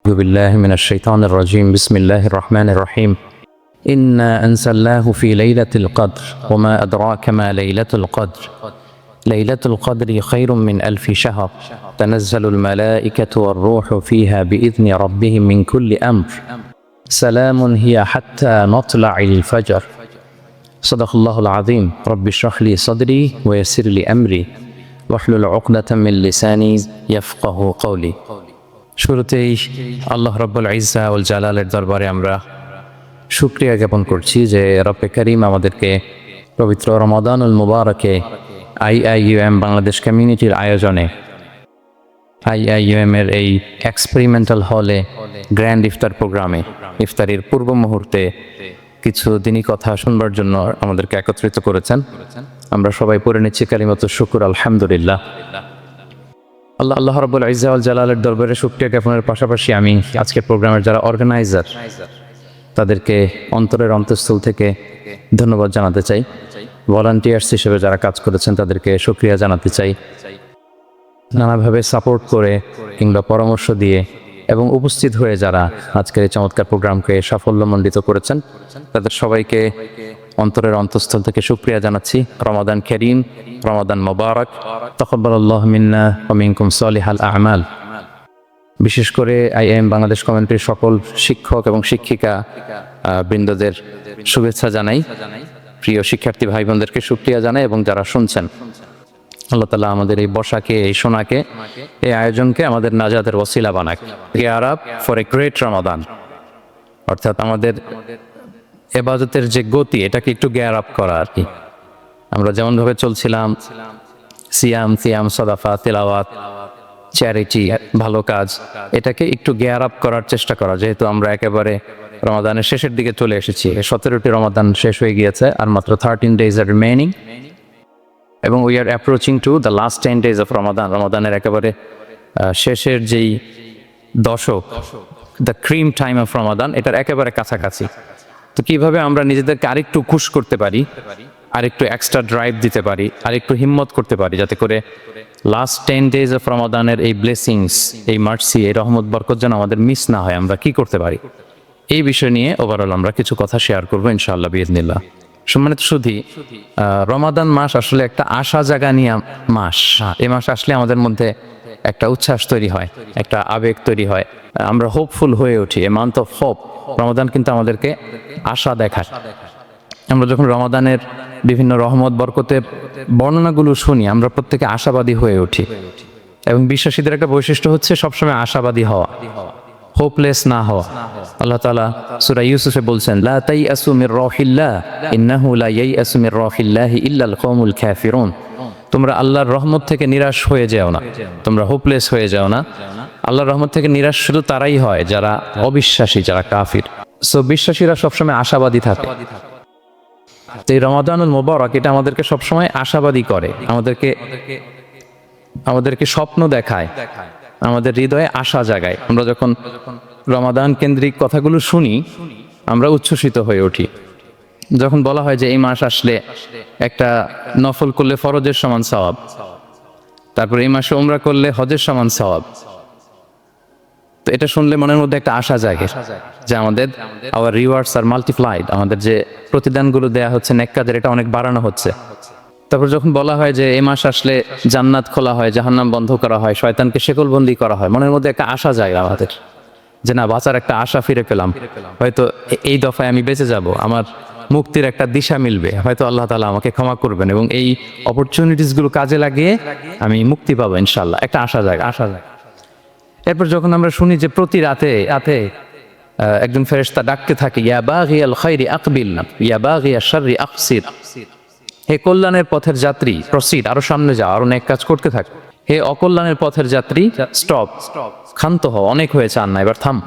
أعوذ بالله من الشيطان الرجيم بسم الله الرحمن الرحيم إنا أنزلناه في ليلة القدر وما أدراك ما ليلة القدر ليلة القدر خير من 1000 شهر تنزل الملائكة والروح فيها بإذن ربهم من كل أمر سلام هي حتى مطلع الفجر صدق الله العظيم رب اشرح لي صدري ويسر لي أمري واحلل عقدة من لساني يفقه قولي শুরুতেই আল্লাহ রাব্বুল ইজ্জা ওয়াল জালালের দরবারে আমরা শুকরিয়া জ্ঞাপন করছি যে রব্বে করিম আমাদেরকে পবিত্র রমাদানুল মুবারকে আইআইইউএম বাংলাদেশ কমিউনিটির আয়োজনে আইআইইউএম এর এই এক্সপেরিমেন্টাল হলে গ্র্যান্ড ইফতার প্রোগ্রামে ইফতারির পূর্ব মুহূর্তে কিছু দিনী কথা শুনবার জন্য আমাদেরকে একত্রিত করেছেন। আমরা সবাই পড়ে নিচ্ছি কালিমাতুশ শুকর আলহামদুলিল্লাহ। আল্লাহ রাব্বুল ইজ্জা ওয়াল জালালের দরবারে শুকরিয়া জ্ঞাপনের পাশাপাশি আমি আজকের প্রোগ্রামের যারা অর্গানাইজার তাদেরকে অন্তরের অন্তঃস্থল থেকে ধন্যবাদ জানাতে চাই। ভলান্টিয়ার্স হিসেবে যারা কাজ করেছেন তাদেরকে শুকরিয়া জানাতে চাই। নানাভাবে সাপোর্ট করে কিংবা পরামর্শ দিয়ে এবং উপস্থিত হয়ে যারা আজকের এই চমৎকার প্রোগ্রামকে সাফল্যমণ্ডিত করেছেন তাদের সবাইকে অন্তরের অন্তঃস্থল থেকে শুকরিয়া জানাচ্ছি। রমাদান কারীম, রমাদান মুবারক, তাকাব্বালাল্লাহু মিন্না ওয়া মিনকুম সালিহাল আ'মাল। বিশেষ করে আইএম বাংলাদেশ কমিউনিটির সকল শিক্ষক এবং শিক্ষিকা বৃন্দদের শুভেচ্ছা জানাই, প্রিয় শিক্ষার্থী ভাই বোনদেরকে শুকরিয়া জানাই এবং যারা শুনছেন আল্লাহ তাআলা আমাদের এই বসাকে, এই শোনাকে, এই আয়োজনকে আমাদের নাজাতের ওসিলা বানাক। Gear up for a great Ramadan, অর্থাৎ আমাদের ইবাদতের যে গতি এটাকে একটু গিয়ার আপ করা আর কি। আমরা যেমনভাবে চলছিলাম সিয়াম সাদাকা তিলাওয়াত চ্যারিটি ভালো কাজ, এটাকে একটু গিয়ার আপ করার চেষ্টা করা। যেহেতু আমরা একেবারে রমাদানের শেষের দিকে চলে এসেছি, 17টি রমাদান শেষ হয়ে গিয়েছে আর মাত্র 13 days আর রিমেইনিং এবং we are approaching to the last 10 days of Ramadan. রমাদানের একেবারে শেষের যেই দশক, the cream time of Ramadan, এটার একেবারে কাছাকাছি। তো কিভাবে আমরা নিজেদেরকে আরেকটু খুশ করতে পারি, আরেকটু এক্সট্রা ড্রাইভ দিতে পারি, আরেকটু হিম্মত করতে পারি যাতে করে লাস্ট 10 days অফ রমাদানের এই ব্লেসিংস, এই মার্সি, এই রহমত বরকত যেন আমাদের মিস না হয়, আমরা কি করতে পারি এই বিষয় নিয়ে ওভারঅল আমরা কিছু কথা শেয়ার করবো ইনশাআল্লাহ বিইজনিল্লাহ। সম্মানিত সুধী, রমাদান মাস আসলে একটা আশা জাগানিয়া মাস। এই মাস আসলে আমাদের মধ্যে একটা উচ্ছ্বাস তৈরি হয়, একটা আবেগ তৈরি হয়, আমরা হোপফুল হয়ে উঠি। A month of hope. Ramadan কিন্তু আমাদেরকে আশা দেখায়। আমরা যখন রমাদানের বিভিন্ন রহমত বরকতের বর্ণনাগুলো শুনি আমরা প্রত্যেকে আশাবাদী হয়ে উঠি এবং বিশ্বাসীদের একটা বৈশিষ্ট্য হচ্ছে সবসময় আশাবাদী হওয়া, হোপলেস না হওয়া। আল্লাহ তাআলা সূরা ইউসুফে বলছেন, লা তাইয়াসু মির রাহিল্লাহ ইন্নাহু লা ইয়াইয়াসু মির রাহিল্লাহি ইল্লাল কওমুল কাফিরুন। তোমরা আল্লাহর রহমত থেকে নিরাশ হয়ে যাও না, তোমরা হোপলেস হয়ে যাও না। আল্লাহর রহমত থেকে নিরাশ শুধু তারাই হয় যারা অবিশ্বাসী, যারা কাফির। সো বিশ্বাসীরা সবসময় আশাবাদী থাকে। তো এই রমাদানুল মুবারক এটা আমাদেরকে সবসময় আশাবাদী করে, আমাদেরকে স্বপ্ন দেখায়, আমাদের হৃদয়ে আশা জাগায়। আমরা যখন রমাদান কেন্দ্রিক কথাগুলো শুনি আমরা উচ্ছ্বসিত হয়ে উঠি। যখন বলা হয় যে এই মাস আসলে একটা নফল করলে ফরজের সমান সওয়াব, তারপর এই মাসে উমরা করলে হজের সমান সওয়াব, তো এটা শুনলে মনের মধ্যে একটা আশা জাগে যে আমাদের আওয়ার রিওয়ার্ডস আর মাল্টিপ্লাইড, আমাদের যে প্রতিদানগুলো দেয়া হচ্ছে নেক কাজের এটা অনেক বাড়ানো হচ্ছে। তারপর যখন বলা হয় যে এই মাস আসলে জান্নাত খোলা হয়, জাহান্নাম বন্ধ করা হয়, শয়তানকে শেকলবন্দি করা হয়, মনের মধ্যে একটা আশা যায় আমাদের যে না, বাঁচার একটা আশা ফিরে পেলাম, হয়তো এই দফায় আমি বেঁচে যাব, আমার মুক্তির একটা দিশা মিলবে, হয়তো আল্লাহ তাআলা আমাকে ক্ষমা করবেন এবং এই অপরচুনিটিসগুলো কাজে লাগিয়ে আমি মুক্তি পাবো ইনশাআল্লাহ, একটা আশা যায়। এরপর যখন আমরা শুনি যে প্রতি রাতে একজন ফেরেশতা ডাকতে থাকে, ইয়া বাগিয়াল খায়রি আকবিল, ইয়া বাগিয়াশ শাররি আকসির, হে কল্যাণের পথের যাত্রী প্রসিড, আরো সামনে যাও, আরো নেক কাজ করতে থাক। হে অকল্যাণের পথের যাত্রী স্টপ, ক্ষান্ত হও, অনেক হয়েছে, আর না, এবার থাম।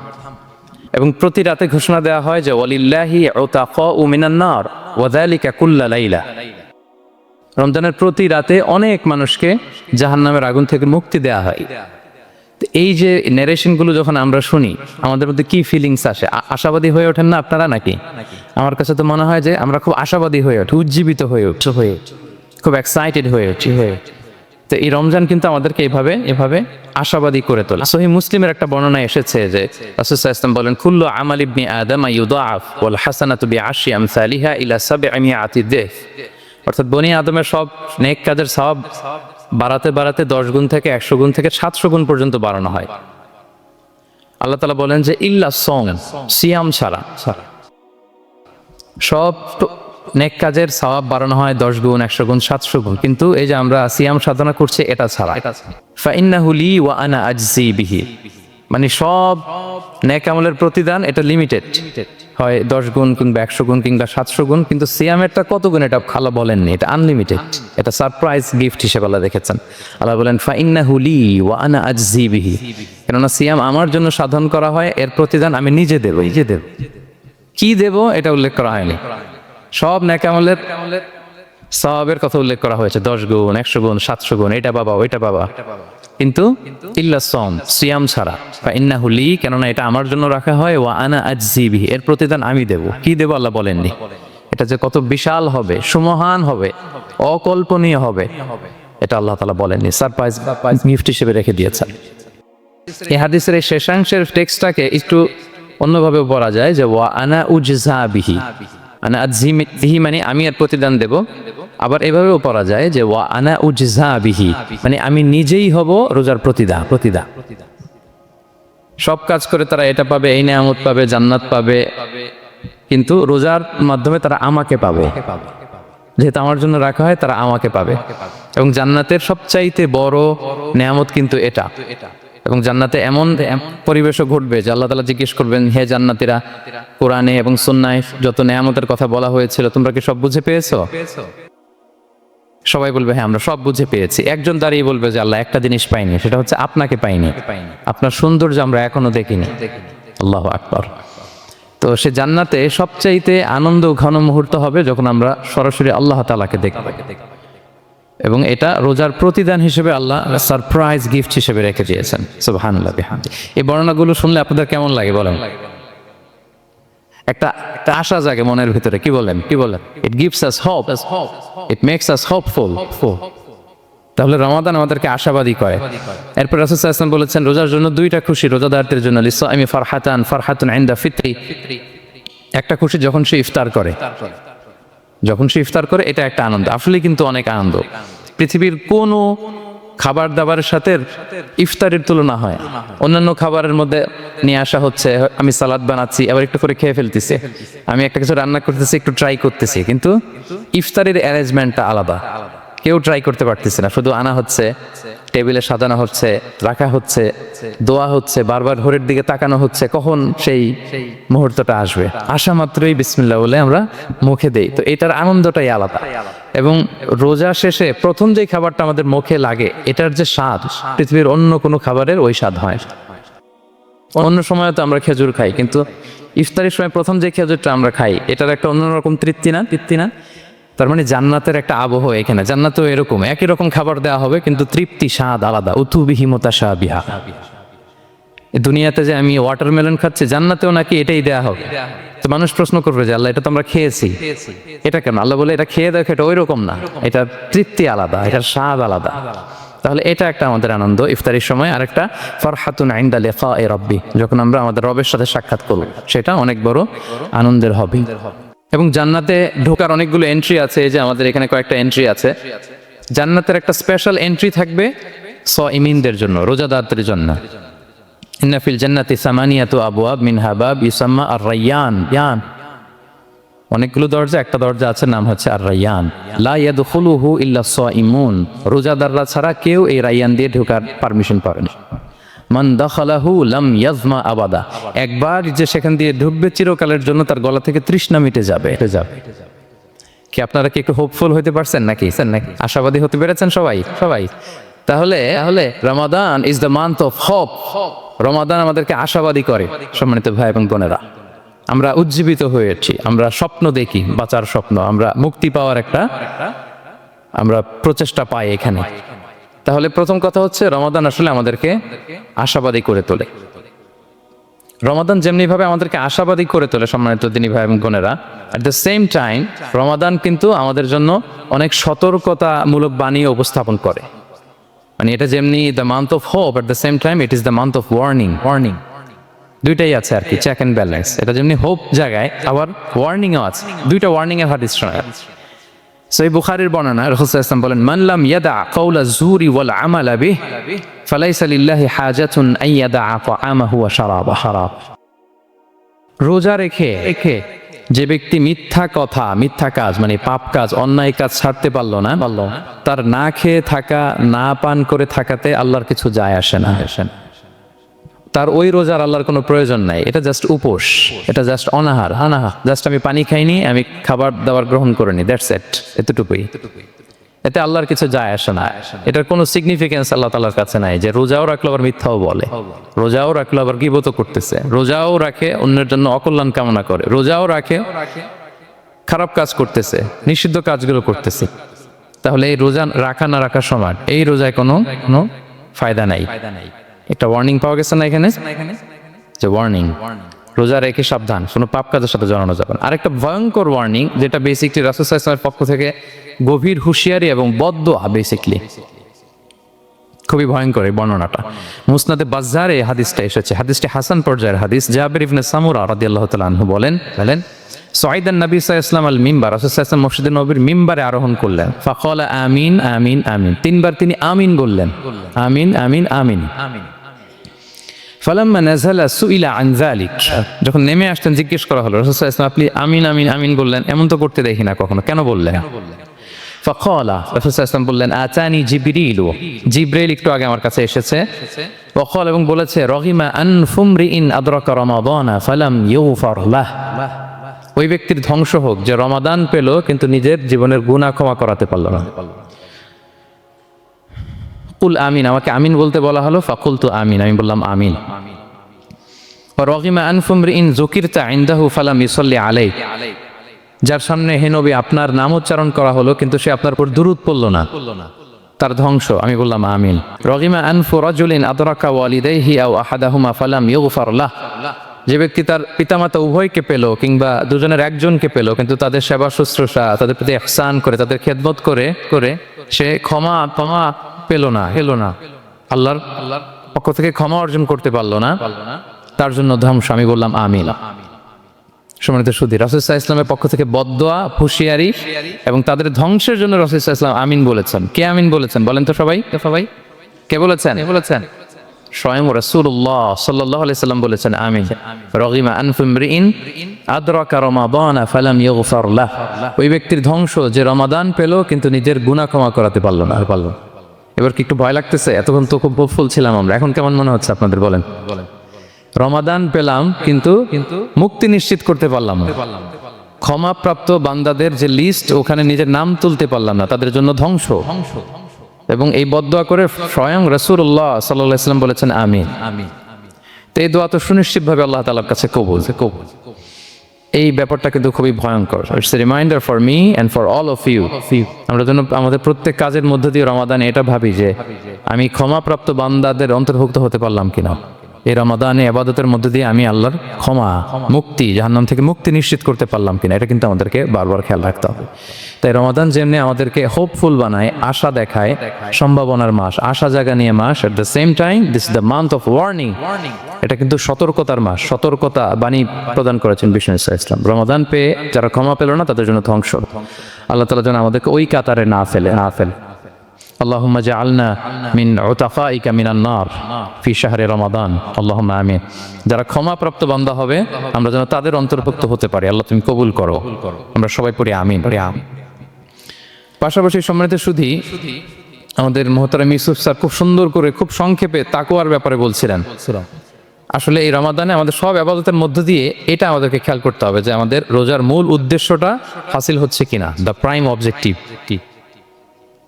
এবং প্রতি রাতে ঘোষণা দেওয়া হয় যে ওয়ালিল্লাহি উতাকাউ মিনান নার ওয়া যালিকা কুল্লা লাইলা। রমজানের প্রতি রাতে অনেক মানুষকে জাহান্নামের আগুন থেকে মুক্তি দেওয়া হয়। এই যে ন্যারেশনগুলো যখন আমরা শুনি আমাদের মধ্যে কি ফিলিংস আসে? আশাবাদী হয়ে ওঠেন না আপনারা নাকি? আমার কাছে তো মনে হয় যে আমরা খুব আশাবাদী হয়ে উঠি, উজ্জীবিত হয়ে উঠি, খুব এক্সাইটেড হয়ে উঠি। তো এই রমজান কিন্তু আমাদেরকে এভাবে আশাবাদী করে তোলে। সহিহ মুসলিমের একটা বর্ণনা এসেছে যে রাসূল সাল্লাল্লাহু আলাইহি ওয়াসাল্লাম বলেন, কুল্লু আমাল ইবনি আদম ইউদাআফ ওয়াল হাসানাতু বিআশরি আমসালিহা ইলা 700 দিফ। অর্থাৎ বনি আদমের সব নেক কাজের সওয়াব বাড়াতে বাড়াতে 10 গুণ থেকে 100 গুণ থেকে 700 গুণ পর্যন্ত বাড়ানো হয়। আল্লাহ তাআলা বলেন যে ইল্লা সওম, সিয়াম ছাড়া সব নেক কাজের সওয়াব বাড়ানো হয় 10 গুণ 100 গুণ 700 গুণ, কিন্তু এই যে আমরা সিয়াম সাধনা করছি এটা ছাড়া। ফাইন্নাহু লি ওয়া আনা আজজি বিহি, মানে সব নেক আমলের প্রতিদান এটা লিমিটেড হয় 10 গুণ কিংবা 100 গুণ কিংবা 700 গুণ, কিন্তু সিয়ামেরটা কত গুণ এটা আল্লাহ বলেননি, এটা আনলিমিটেড, এটা সারপ্রাইজ গিফট হিসেবে আল্লাহ রেখেছেন। আল্লাহ বলেন ফাইন্নাহু লি ওয়া আনা আজজি বিহি, কেননা সিয়াম আমার জন্য সাধন করা হয়, এর প্রতিদান আমি নিজে দেব। কি দেব এটা উল্লেখ করা হয়নি, সব নেক আমলের সওয়াবের কথা উল্লেখ করা হয়েছে 10 গুণ 100 গুণ 700 গুণ, এটা বাবা ওইটা বাবা, কিন্তু ইল্লা সওম, সিয়াম ছাড়া। ফাইন্নাহু লি, কেননা এটা আমার জন্য রাখা হয়, ওয়া আনা আজজি বিহি, এর প্রতিদান আমি দেব। কি দেব আল্লাহ বলেননি, এটা যে কত বিশাল হবে, সুমহান হবে, অকল্পনীয় হবে, এটা আল্লাহ তাআলা বলেননি, সারপ্রাইজ গিফট হিসেবে রেখে দিয়েছেন। এই হাদিসের এই শেষাংশের টেক্সটটাকে একটু অন্যভাবে পড়া যায় যে ওয়া আনা উজজা বিহি, আনা আজজি বিহি মানে আমি এর প্রতিদান দেব। আবার এভাবেও পড়া যায় যে ওয়া আনা উজজা বিহি, মানে আমি নিজেই হব রোজার প্রতিদান। সব কাজ করে তারা এটা পাবে, এই নেয়ামত পাবে, জান্নাত পাবে, কিন্তু রোজার মাধ্যমে তারা আমাকে পাবে, যেহেতু আমার জন্য রাখা হয় তারা আমাকে পাবে। এবং জান্নাতের সবচাইতে বড় নেয়ামত কিন্তু এটা। এবং জান্নাতে এমন পরিবেশও ঘটবে যে আল্লাহ তাআলা জিজ্ঞেস করবেন, হে জান্নাতীরা, কোরআনে এবং সুন্নায় যত নেয়ামতের কথা বলা হয়েছিল তোমরা কি সব বুঝে পেয়েছো? সবাই বলবে হ্যাঁ আমরা সব বুঝে পেয়েছি। একজন দাঁড়িয়ে বলবে যে আল্লাহ একটা জিনিস পাইনি, সেটা হচ্ছে আপনাকে পাইনি, আপনার সৌন্দর্য আমরা এখনো দেখিনি। আল্লাহু আকবার। তো সে জান্নাতে সবচাইতে আনন্দ ঘন মুহূর্ত হবে যখন আমরা সরাসরি আল্লাহ তাআলাকে দেখব, এবং এটা রোজার প্রতিদান হিসেবে আল্লাহ সারপ্রাইজ গিফট হিসেবে রেখে দিয়েছেন। সুবহানাল্লাহ বিহামদি। এই বর্ণনাগুলো শুনলে আপনাদের কেমন লাগে বলেন? একটা আশা জাগে মনের ভিতরে, কি বলেন? It gives us hope, it makes us hopeful. তাহলে রমাদান আমাদেরকে আশাবাদী করে। এরপর রাসূল সাল্লাল্লাহু আলাইহি ওয়াসাল্লাম বলেছেন রোজার জন্য দুইটা খুশি রোজাদারদের জন্য, লিসাইমি ফারহাতুন ইনদা ফিতরি, একটা খুশি যখন সে ইফতার করে, এটা একটা আনন্দ, আসলে কিন্তু অনেক আনন্দ। পৃথিবীর কোনো খাবার দাবারের সাথে ইফতারের তুলনা হয়। অন্যান্য খাবারের মধ্যে নিয়ে আসা হচ্ছে, আমি সালাদ বানাচ্ছি আবার একটু করে খেয়ে ফেলতেছি, আমি একটা কিছু রান্না করতেছি একটু ট্রাই করতেছি, কিন্তু ইফতারের অ্যারেঞ্জমেন্টটা আলাদা, কেউ ট্রাই করতে পারতেছে না, শুধু আনা হচ্ছে, টেবিলে সাজানো হচ্ছে, রাখা হচ্ছে, দোয়া হচ্ছে, বারবার ঘরের দিকে তাকানো হচ্ছে কখন সেই মুহূর্তটা আসবে। আসা মাত্রই বিসমিল্লাহ বলে আমরা মুখে দেই, তো এটার আনন্দটাই আলাদা। এবং রোজা শেষে প্রথম যে খাবারটা আমাদের মুখে লাগে, এটার যে স্বাদ পৃথিবীর অন্য কোনো খাবারের ওই স্বাদ হয়। অন্য সময় তো আমরা খেজুর খাই, কিন্তু ইফতারের সময় প্রথম যে খেজুরটা আমরা খাই, এটার একটা অন্যরকম তৃপ্তি না? তার মানে জান্নাতের একটা আবহ এখানে। জান্নাতেও এরকম একই রকম খাবার দেওয়া হবে, কিন্তু তৃপ্তি স্বাদ আলাদা। উতুবিহি মুতাশাবিহা। দুনিয়াতে যে আমি ওয়াটারমেলন খাচ্ছি, জান্নাতেও নাকি এটাই দেয়া হবে। তো মানুষ প্রশ্ন করবে যে আল্লাহ এটা তো আমরা খেয়েছি, এটা কেন? আল্লাহ বলে এটা খেয়ে দেখো, এটা ওই রকম না, এটা তৃপ্তি আলাদা, এটার স্বাদ আলাদা। তাহলে এটা একটা আমাদের আনন্দ ইফতারির সময়। আরেকটা ফারহাতুন ইনদা লিকাই রাব্বি, যখন আমরা আমাদের রবের সাথে সাক্ষাৎ করব, সেটা অনেক বড় আনন্দের হবে। এবং জান্নাতে ঢোকার অনেকগুলো এন্ট্রি আছে, এই যে আমাদের এখানে কয়েকটা এন্ট্রি আছে। জান্নাতের একটা স্পেশাল এন্ট্রি থাকবে সাইমিনদের জন্য, রোজাদারদের জন্য। ইন্না ফিল জান্নাতি সামানিয়াতু আবওয়াব মিনহা বাব ইউসাম্মা আর-রায়্যান। অনেকগুলো দরজা, একটা দরজা আছে নাম হচ্ছে আর-রায়্যান। লা ইয়াদখুলুহু ইল্লা সাইমুন, রোজাদাররা ছাড়া কেউ এই রায়্যান দিয়ে ঢোকার পারমিশন পাবে না। মান দাখালাহু লাম ইয়াজমা আবাদা, একবার যে সেখান দিয়ে ঢুকবে চিরকালের জন্য তার গলা থেকে তৃষ্ণা মিটে যাবে। কি আপনারা কি একটু হোপফুল হতে পারছেন নাকি? আশাবাদী হতে পেরেছেন সবাই? তাহলে Ramadan is the month of hope. Ramadan আমাদেরকে আশাবাদী করে। সম্মানিত ভাই এবং বোনেরা, আমরা উজ্জীবিত হয়েছি, আমরা স্বপ্ন দেখি, বাঁচার স্বপ্ন, আমরা মুক্তি পাওয়ার আমরা প্রচেষ্টা পাই এখানে। তাহলে প্রথম কথা হচ্ছে রমাদান আসলে আমাদেরকে আশাবাদী করে তোলে। রমাদান যেমনি ভাবে আমাদেরকে আশাবাদী করে তোলে সম্মানিত দিনী ভাই এবং বোনেরা, এট দ্য সেম টাইম রমাদান কিন্তু আমাদের জন্য অনেক সতর্কতামূলক বাণী উপস্থাপন করে। মানে এটা যেমনি the month of hope, at the same time it is the month of warning. দুইটাই আছে আর কি, চেক অ্যান্ড ব্যালেন্স। এটা যেমনি হোপ জায়গায়, আবার ওয়ার্নিংও আছে। দুইটা ওয়ার্নিং এর হাদিস শোনা। সহিহ বুখারীর বর্ণনা, রাসূল সাল্লাল্লাহু আলাইহি ওয়াসাল্লাম বলেন, মান লাম ইয়াদা কাওলা যুরি ওয়াল আমালা বিহি ফালাইসা লিল্লাহি হাজাতুন আন ইয়াদা তাআমাহু ওয়া শারাবাহু। রোজা রেখে যে ব্যক্তি মিথ্যা কথা, মিথ্যা কাজ মানে পাপ কাজ, অন্যায় কাজ ছাড়তে পারলো না, তার না খেয়ে থাকা, না পান করে থাকাতে আল্লাহর কিছু যায় আসে না। তার ওই রোজার আল্লাহর কোনো প্রয়োজন নাই। এটা জাস্ট উপোস, এটা জাস্ট অনাহার, জাস্ট আমি পানি খাইনি, আমি খাবার দাবার গ্রহণ করিনি, দ্যাটস ইট, এতটুকুই। এতে আল্লাহর কিছু যায় আসে না। এটার কোনো সিগনিফিকেন্স আল্লাহ তাআলার কাছে নাই যে রোজাও রাখলো আবার মিথ্যাও বলে, রোজাও রাখলো আবার গীবত করতেছে, রোজাও রাখে অন্যের জন্য অকল্যাণ কামনা করে, রোজাও রাখে খারাপ কাজ করতেছে, নিষিদ্ধ কাজগুলো করতেছে। তাহলে এই রোজা রাখা না রাখার সমান, এই রোজায় কোনো ফায়দা নাই। একটা ওয়ার্নিং পাওয়া গেছে না এখানে, যে ওয়ার্নিং, রোজা রেখে সাবধান, কোনো পাপ কাজের সাথে জড়ানো যাবে না। আরেকটা ভয়ঙ্কর ওয়ার্নিং, যেটা বেসিকলি রাসূল সাল্লাল্লাহু আলাইহি ওয়াসাল্লামের পক্ষ থেকে গভীর হুঁশিয়ারি এবং বদদোয়া, বেসিকলি খুবই ভয়ঙ্কর এই বর্ণনাটা। মুসনাদে বাজ্জারে হাদিসটা এসেছে, হাদিসটি হাসান পর্যায়ের হাদিস। জাবির ইবনে সামুরা রাদিয়াল্লাহু তাআলা আনহু বলেন, সাইদান নবী সাল্লাল্লাহু আলাইহি ওয়াসাল্লাম আল মিম্বার, রাসূল সাল্লাল্লাহু আলাইহি ওয়াসাল্লাম মসজিদে নববীর মিম্বারে আরোহণ করলেন। ফাকালা আমিন আমিন আমিন, তিনবার তিনি আমিন বললেন, আমিন আমিন আমিন। ফালাম্মা নাযালা সুইলা আন যালিক, যখন নেমে আসতেন জিজ্ঞেস করা হলো, রাসূল সাল্লাল্লাহু আলাইহি ওয়াসাল্লাম আপনি আমিন আমিন আমিন বললেন, এমন তো করতে দেখি না কখনো, কেন বললেন? ফাকালা, রাসূল সাল্লাল্লাহু আলাইহি ওয়াসাল্লাম বললেন, আতানি জিবরিলু, জিবরাইল একটু আগে আমার কাছে এসেছে। ওয়াকাল, এবং বলেছে, রহিমা আনফুমরিইন আদরাকা রমাদানা ফালাম ইউগফার লাহ, ওই ব্যক্তির ধ্বংস হোক যে রমাদান পেল কিন্তু নিজের জীবনের গুনাহ ক্ষমা করাতে পারল না। কুল আমিন, আমাকে আমিন বলতে বলা হলো। ফাকুলতু আমিন, আমি বললাম আমিন। রহিমা আনফুমরিইন যুকিরতা ইনদাহু ফালাম ইউসাল্লি আলাইক, যার সামনে হে নবী আপনার নাম উচ্চারণ করা হলো কিন্তু সে আপনার উপর দুরূদ পড়ল না, তার ধ্বংস, আমি বললাম আমিন। রহিমা আনফু রাজুলিন আদরাকা ওয়ালিদাইহি আও আহাদাহুমা ফালাম ইউগফার লাহ, যে ব্যক্তি তার পিতামাতা উভয়কে পেল কিংবা দুজনের একজনকে পেল কিন্তু তাদের সেবা শুশ্রূষা, তাদের প্রতি ইহসান করে, তাদের খেদমত করে সে ক্ষমা পেল না, আল্লাহর পক্ষ থেকে ক্ষমা অর্জন করতে পারলো না, তার জন্য ধ্বংস, আমি বললাম আমিন। সম্মানিত সুধী, রাসূল সাল্লাল্লাহু আলাইহি ওয়াসাল্লামের পক্ষ থেকে বদদোয়া, হুঁশিয়ারি এবং তাদের ধ্বংসের জন্য রাসূল সাল্লাল্লাহু আলাইহি ওয়াসাল্লাম আমিন বলেছেন। কে আমিন বলেছেন বলেন তো সবাই, কে বলেছেন? স্বয়ং রাসূলুল্লাহ সাল্লাল্লাহু আলাইহি ওয়াসাল্লাম বলেছেন আমিন। রগিমা আনফুমরিইন আদরাকা রমাদানা ফালাম ইউগফার লাহ, ওই ব্যক্তির ধ্বংস যে রমাদান পেল কিন্তু নিজের গুনাহ ক্ষমা করাতে পারলো না। এবার কি একটু ভয় লাগতেছে? এতক্ষণ তো খুব হোপফুল ছিলাম আমরা, এখন কেমন মনে হচ্ছে আপনাদের বলেন? রমাদান পেলাম কিন্তু মুক্তি নিশ্চিত করতে পারলাম না, ক্ষমাপ্রাপ্ত বান্দাদের যে লিস্ট ওখানে নিজের নাম তুলতে পারলাম না, তাদের জন্য ধ্বংস। এবং এই বদদোয়া করে স্বয়ং রাসূলুল্লাহ সাল্লাল্লাহু আলাইহি ওয়াসাল্লাম বলেছেন আমিন। তো এই দোয়া তো সুনিশ্চিতভাবে আল্লাহ তাআলার কাছে কবুল। এই ব্যাপারটা কিন্তু খুবই ভয়ঙ্কর। It's a reminder for me and for all of you. আমরা যেন আমাদের প্রত্যেক কাজের মধ্য দিয়ে রমাদানে এটা ভাবি যে আমি ক্ষমাপ্রাপ্ত বান্দাদের অন্তর্ভুক্ত হতে পারলাম কিনা, এই রমাদানে ইবাদতের মধ্য দিয়ে আমি আল্লাহর ক্ষমা, মুক্তি, জাহান্নাম থেকে মুক্তি নিশ্চিত করতে পারলাম কিনা, এটা কিন্তু আমাদেরকে বারবার খেয়াল রাখতে হবে। তাই রমাদান যেমনি আমাদেরকে হোপফুল বানায়, আশা দেখায়, সম্ভাবনার মাস, আশা জাগা নিয়ে মাস, at the same time this is the month of warning, এটা কিন্তু সতর্কতার মাস, সতর্কতা বাণী প্রদান করেছেন বিষ্ণু ইসলাম। রমাদান পেয়ে যারা ক্ষমা পেল না তাদের জন্য ধ্বংস। আল্লাহ তাআলা যেন আমাদেরকে ওই কাতারে না ফেলে। আল্লাহুম্মা জাআলনা মিন উতাকাইকা মিনান নার ফি শাহরি রমাদান, আল্লাহুম্মা আমিন। যারা ক্ষমাপ্রাপ্ত বান্দা হবে আমরা যেন তাদের অন্তর্ভুক্ত হতে পারি, আল্লাহ তুমি কবুল করো। আমরা সবাই পড়ি আমিন। পাশাপাশি সম্মানিত সুধী, আমাদের মুহতারাম ইউসুফ স্যার খুব সুন্দর করে, খুব সংক্ষেপে তাকওয়ার ব্যাপারে বলছিলেন। আসলে এই রমাদানে আমাদের সব ইবাদতের মধ্য দিয়ে এটা আমাদেরকে খেয়াল করতে হবে যে আমাদের রোজার মূল উদ্দেশ্যটা হাসিল হচ্ছে কিনা, দ্য প্রাইম অবজেক্টিভ,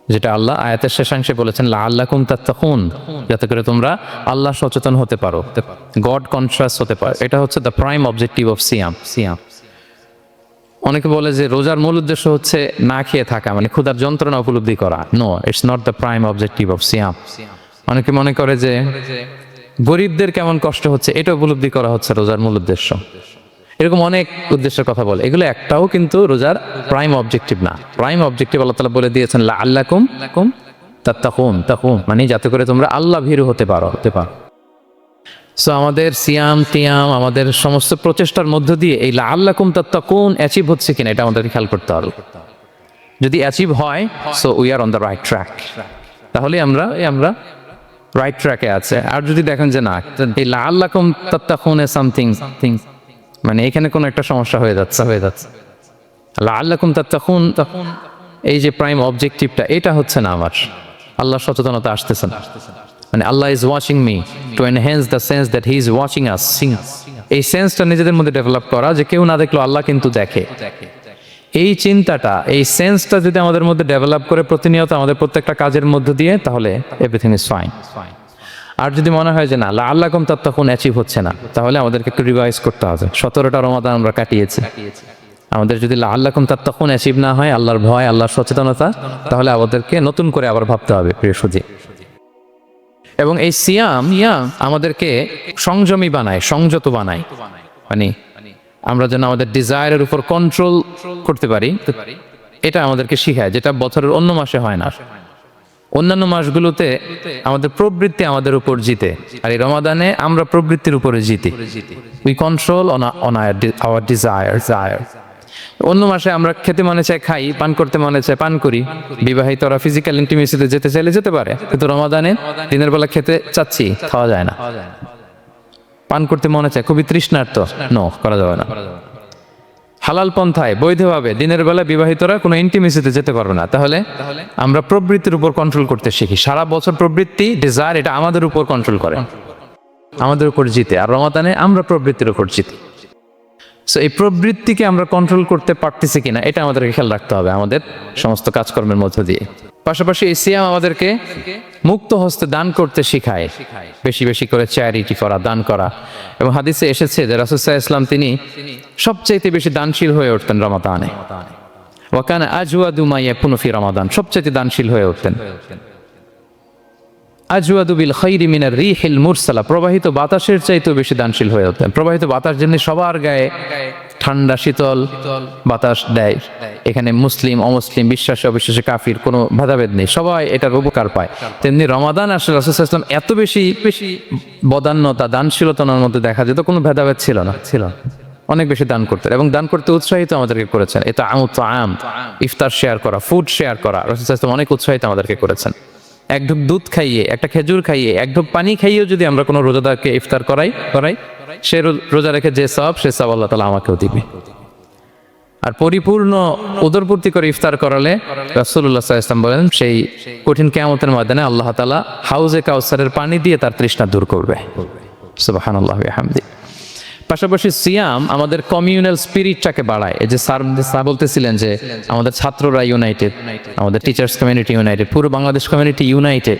যেটা আল্লাহ আয়াতের শেষাংশে বলেছেন লাআল্লাকুম তাত্তাকুন, যাতে করে তোমরা আল্লাহ সচেতন হতে পারো, গড কনশাস হতে পারো। এটা হচ্ছে দ্য প্রাইম অবজেক্টিভ অফ সিয়াম। অনেকে বলে যে রোজার মূল উদ্দেশ্য হচ্ছে না খেয়ে থাকা, মানে ক্ষুধার যন্ত্রণা উপলব্ধি করা। No, it's not the prime objective of সিয়াম। অনেকে মনে করে যে গরিবদের কেমন কষ্ট হচ্ছে এটা উপলব্ধি করা হচ্ছে রোজার মূল উদ্দেশ্য। এরকম অনেক উদ্দেশ্যের কথা বলে, এগুলো একটাও কিন্তু রোজার প্রাইম অবজেক্টিভ না। প্রাইম অবজেক্টিভ আল্লাহ তাআলা বলে দিয়েছেন লাআল্লাকুম তাত্তাকুন মানে যাতে করে তোমরা আল্লাহ ভীরু হতে পারো। সো আমাদের সিয়াম তিয়াম আমাদের সমস্ত প্রচেষ্টার মধ্য দিয়ে এই লাআল্লাকুম তাত্তাকুন অ্যাচিভ হচ্ছে কিনা এটা আমাদেরকে খেয়াল করতে হবে। যদি অ্যাচিভ হয়, so we are on the right track, তাহলে আমরা রাইট ট্র্যাকে আছে। আর যদি দেখেন যে না, এই লাআল্লাকুম তাত্তাকুন সামথিং মানে এখানে কোনো একটা সমস্যা হয়ে যাচ্ছে লাআল্লাকুম তাত্তাকুন, এই যে প্রাইম অবজেক্টিভটা এটা হচ্ছে না আমার, আল্লাহ সচেতনতা আসতেছে না, মানে Allah is watching me to enhance the sense that he is watching us. এই সেন্সটা নিজেদের মধ্যে ডেভেলপ করা যে কেউ না দেখলো আল্লাহ কিন্তু দেখে, এই চিন্তাটা এই সেন্সটা যদি আমাদের মধ্যে ডেভেলপ করে প্রতিনিয়ত আমাদের প্রত্যেকটা কাজের মধ্য দিয়ে, তাহলে এভরিথিং ইজ ফাইন। আর যদি মনে হয় যে না লাআল্লাকুম তাত্তাকুন অ্যাচিভ হচ্ছে না, তাহলে আমাদেরকে একটু রিভাইজ করতে হবে। 17টা রমাদান আমরা কাটিয়েছি, আমাদের যদি লাআল্লাকুম তাত্তাকুন অ্যাচিভ না হয়, আল্লাহর ভয় আল্লাহর সচেতনতা, তাহলে আমাদেরকে নতুন করে আবার ভাবতে হবে প্রিয় সুধী। এবং এই সিয়াম আমাদেরকে সংযমী বানায়, সংযত বানায়, মানে আমরা যেন আমাদের ডিজায়ারের উপর কন্ট্রোল করতে পারি, এটা আমাদেরকে শিখায়, যেটা বছরের অন্য মাসে হয় না। অন্যান্য মাসগুলোতে আমাদের প্রবৃত্তি আমাদের উপর জিতে, আর এই রমাদানে আমরা প্রবৃত্তির উপরে জিতি। We control on our desire. অন্য মাসে আমরা খেতে মনে চাই খাই, পান করতে মনে চাই পান করি, বিবাহিতরা ফিজিক্যাল ইন্টিমেসিতে যেতে চাইলে যেতে পারে, কিন্তু রমাদানে দিনের বেলা খেতে চাচ্ছি, খাওয়া যায় না। পান করতে মনে চায়, খুবই তৃষ্ণার্ত, নো, করা যাবে না। হালাল পন্থায় বৈধভাবে দিনের বেলা বিবাহিতরা কোনো ইন্টিমেসিতে যেতে পারবে না। তাহলে আমরা প্রবৃত্তির উপর কন্ট্রোল করতে শিখি। সারা বছর প্রবৃত্তি ডিজায়ার এটা আমাদের উপর কন্ট্রোল করে, আমাদের উপর জিতে, আর রমাদানে আমরা প্রবৃত্তির উপর জিতি। সো এই প্রবৃত্তিকে আমরা কন্ট্রোল করতে পারতেছি কিনা এটা আমাদেরকে খেয়াল রাখতে হবে আমাদের সমস্ত কাজকর্মের মধ্য দিয়ে। পাশাপাশি এই সিয়াম আমাদেরকে মুক্ত হস্তে দান করতে শিখায়, বেশি বেশি করে চ্যারিটি করা, দান করা। এবং হাদিসে এসেছে যে রাসূল সাল্লাল্লাহু আলাইহি ওয়াসাল্লাম তিনি সবচাইতে বেশি দানশীল হয়ে উঠতেন রমাদানে। ওয়া কানা আজওয়াদু মা ইয়াকুনু ফি রমাদান, সবচাইতে দানশীল হয়ে উঠতেন। আজওয়াদু বিল খাইরি মিনার রিহিল মুরসালা, প্রবাহিত বাতাসের চাইতেও বেশি দানশীল হয়ে উঠতেন। প্রবাহিত বাতাস যেমনি সবার গায়ে ঠান্ডা শীতল বাতাস দেয়, এখানে মুসলিম অমুসলিম, বিশ্বাসী অবিশ্বাসী, কাফির কোনো ভেদাভেদ নেই, সবাই এটার উপকার পায়। তেমনি রমাদান আসলে রাসূল সাল্লাল্লাহু আলাইহি ওয়াসাল্লাম এত বেশি বদান্যতা দানশীলতার মধ্যে দেখা যেত, কোনো ভেদাভেদ ছিল না, অনেক বেশি দান করতেন এবং দান করতে উৎসাহিত আমাদেরকে করেছেন। এটা আম ইফতার শেয়ার করা, ফুড শেয়ার করা, রাসূল সাল্লাল্লাহু আলাইহি ওয়াসাল্লাম অনেক উৎসাহিত আমাদেরকে করেছেন। এক ঢোক দুধ খাইয়ে, একটা খেজুর খাইয়ে, এক ঢোক পানি খাইয়েও যদি আমরা কোনো রোজাদারকে ইফতার করাই, সে রোজা রেখে যে সওয়াব, সে সওয়াব আল্লাহ তাআলা আমাকেও দিবে। আর পরিপূর্ণ উদরপূর্তি করে ইফতার করালে রাসূলুল্লাহ সাল্লাল্লাহু আলাইহি ওয়াসাল্লাম বলেন সেই কঠিন কিয়ামতের ময়দানে আল্লাহ তাআলা হাউজে কাউসারের পানি দিয়ে তার তৃষ্ণা দূর করবে। সুবহানাল্লাহি ওয়া বিহামদিহি। পাশাপাশি সিয়াম আমাদের কমিউনাল স্পিরিটটাকে বাড়ায়। এই যে স্যার বলতেছিলেন যে আমাদের ছাত্ররা ইউনাইটেড, আমাদের টিচার্স কমিউনিটি ইউনাইটেড, পুরো বাংলাদেশ কমিউনিটি ইউনাইটেড।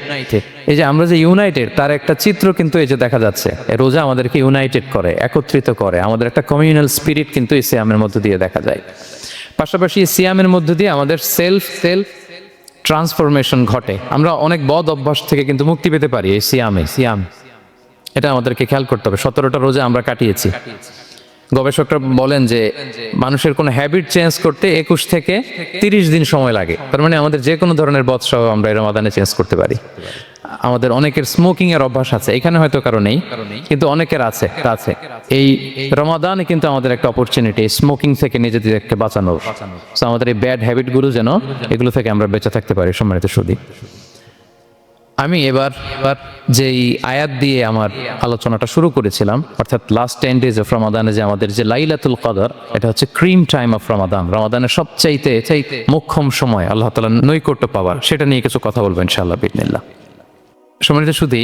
এই যে আমরা যে ইউনাইটেড তার একটা চিত্র কিন্তু এই যে দেখা যাচ্ছে, রোজা আমাদেরকে ইউনাইটেড করে, একত্রিত করে, আমাদের একটা কমিউনাল স্পিরিট কিন্তু এই সিয়ামের মধ্য দিয়ে দেখা যায়। পাশাপাশি সিয়ামের মধ্য দিয়ে আমাদের সেলফ ট্রান্সফরমেশন ঘটে। আমরা অনেক বদ অভ্যাস থেকে কিন্তু মুক্তি পেতে পারি এই সিয়াম, এটা আমাদেরকে খেয়াল করতে হবে। 17টা রোজা আমরা কাটিয়েছি। গবেষকরা বলেন যে মানুষের কোনো হ্যাবিট চেঞ্জ করতে 21 থেকে 30 দিন সময় লাগে। তার মানে আমাদের যে কোনো ধরনের বদ স্বভাব আমরা এই রমাদানে চেঞ্জ করতে পারি। আমাদের অনেকের স্মোকিং এর অভ্যাস আছে, এখানে হয়তো কারো নেই, কিন্তু অনেকের আছে। এই রমাদানে কিন্তু আমাদের একটা অপরচুনিটি স্মোকিং থেকে নিজেদেরকে বাঁচানোর। সো আমাদের এই ব্যাড হ্যাবিটগুলো যেন এগুলো থেকে আমরা বেঁচে থাকতে পারি। সম্মানিত সুধী, আমি এবার যেই আয়াত দিয়ে আমার আলোচনাটা শুরু করেছিলাম, অর্থাৎ লাস্ট 10 days অফ রমাদানে যে আমাদের যে লাইলাতুল কদর, এটা হচ্ছে ক্রিম টাইম অফ রমাদান, রমাদানের সবচাইতে মোক্ষম সময় আল্লাহ তাআলার নৈকট্য পাওয়ার, সেটা নিয়ে কিছু কথা বলবো ইনশাআল্লাহ বিইذنিল্লাহ। সম্মানিত সুধী,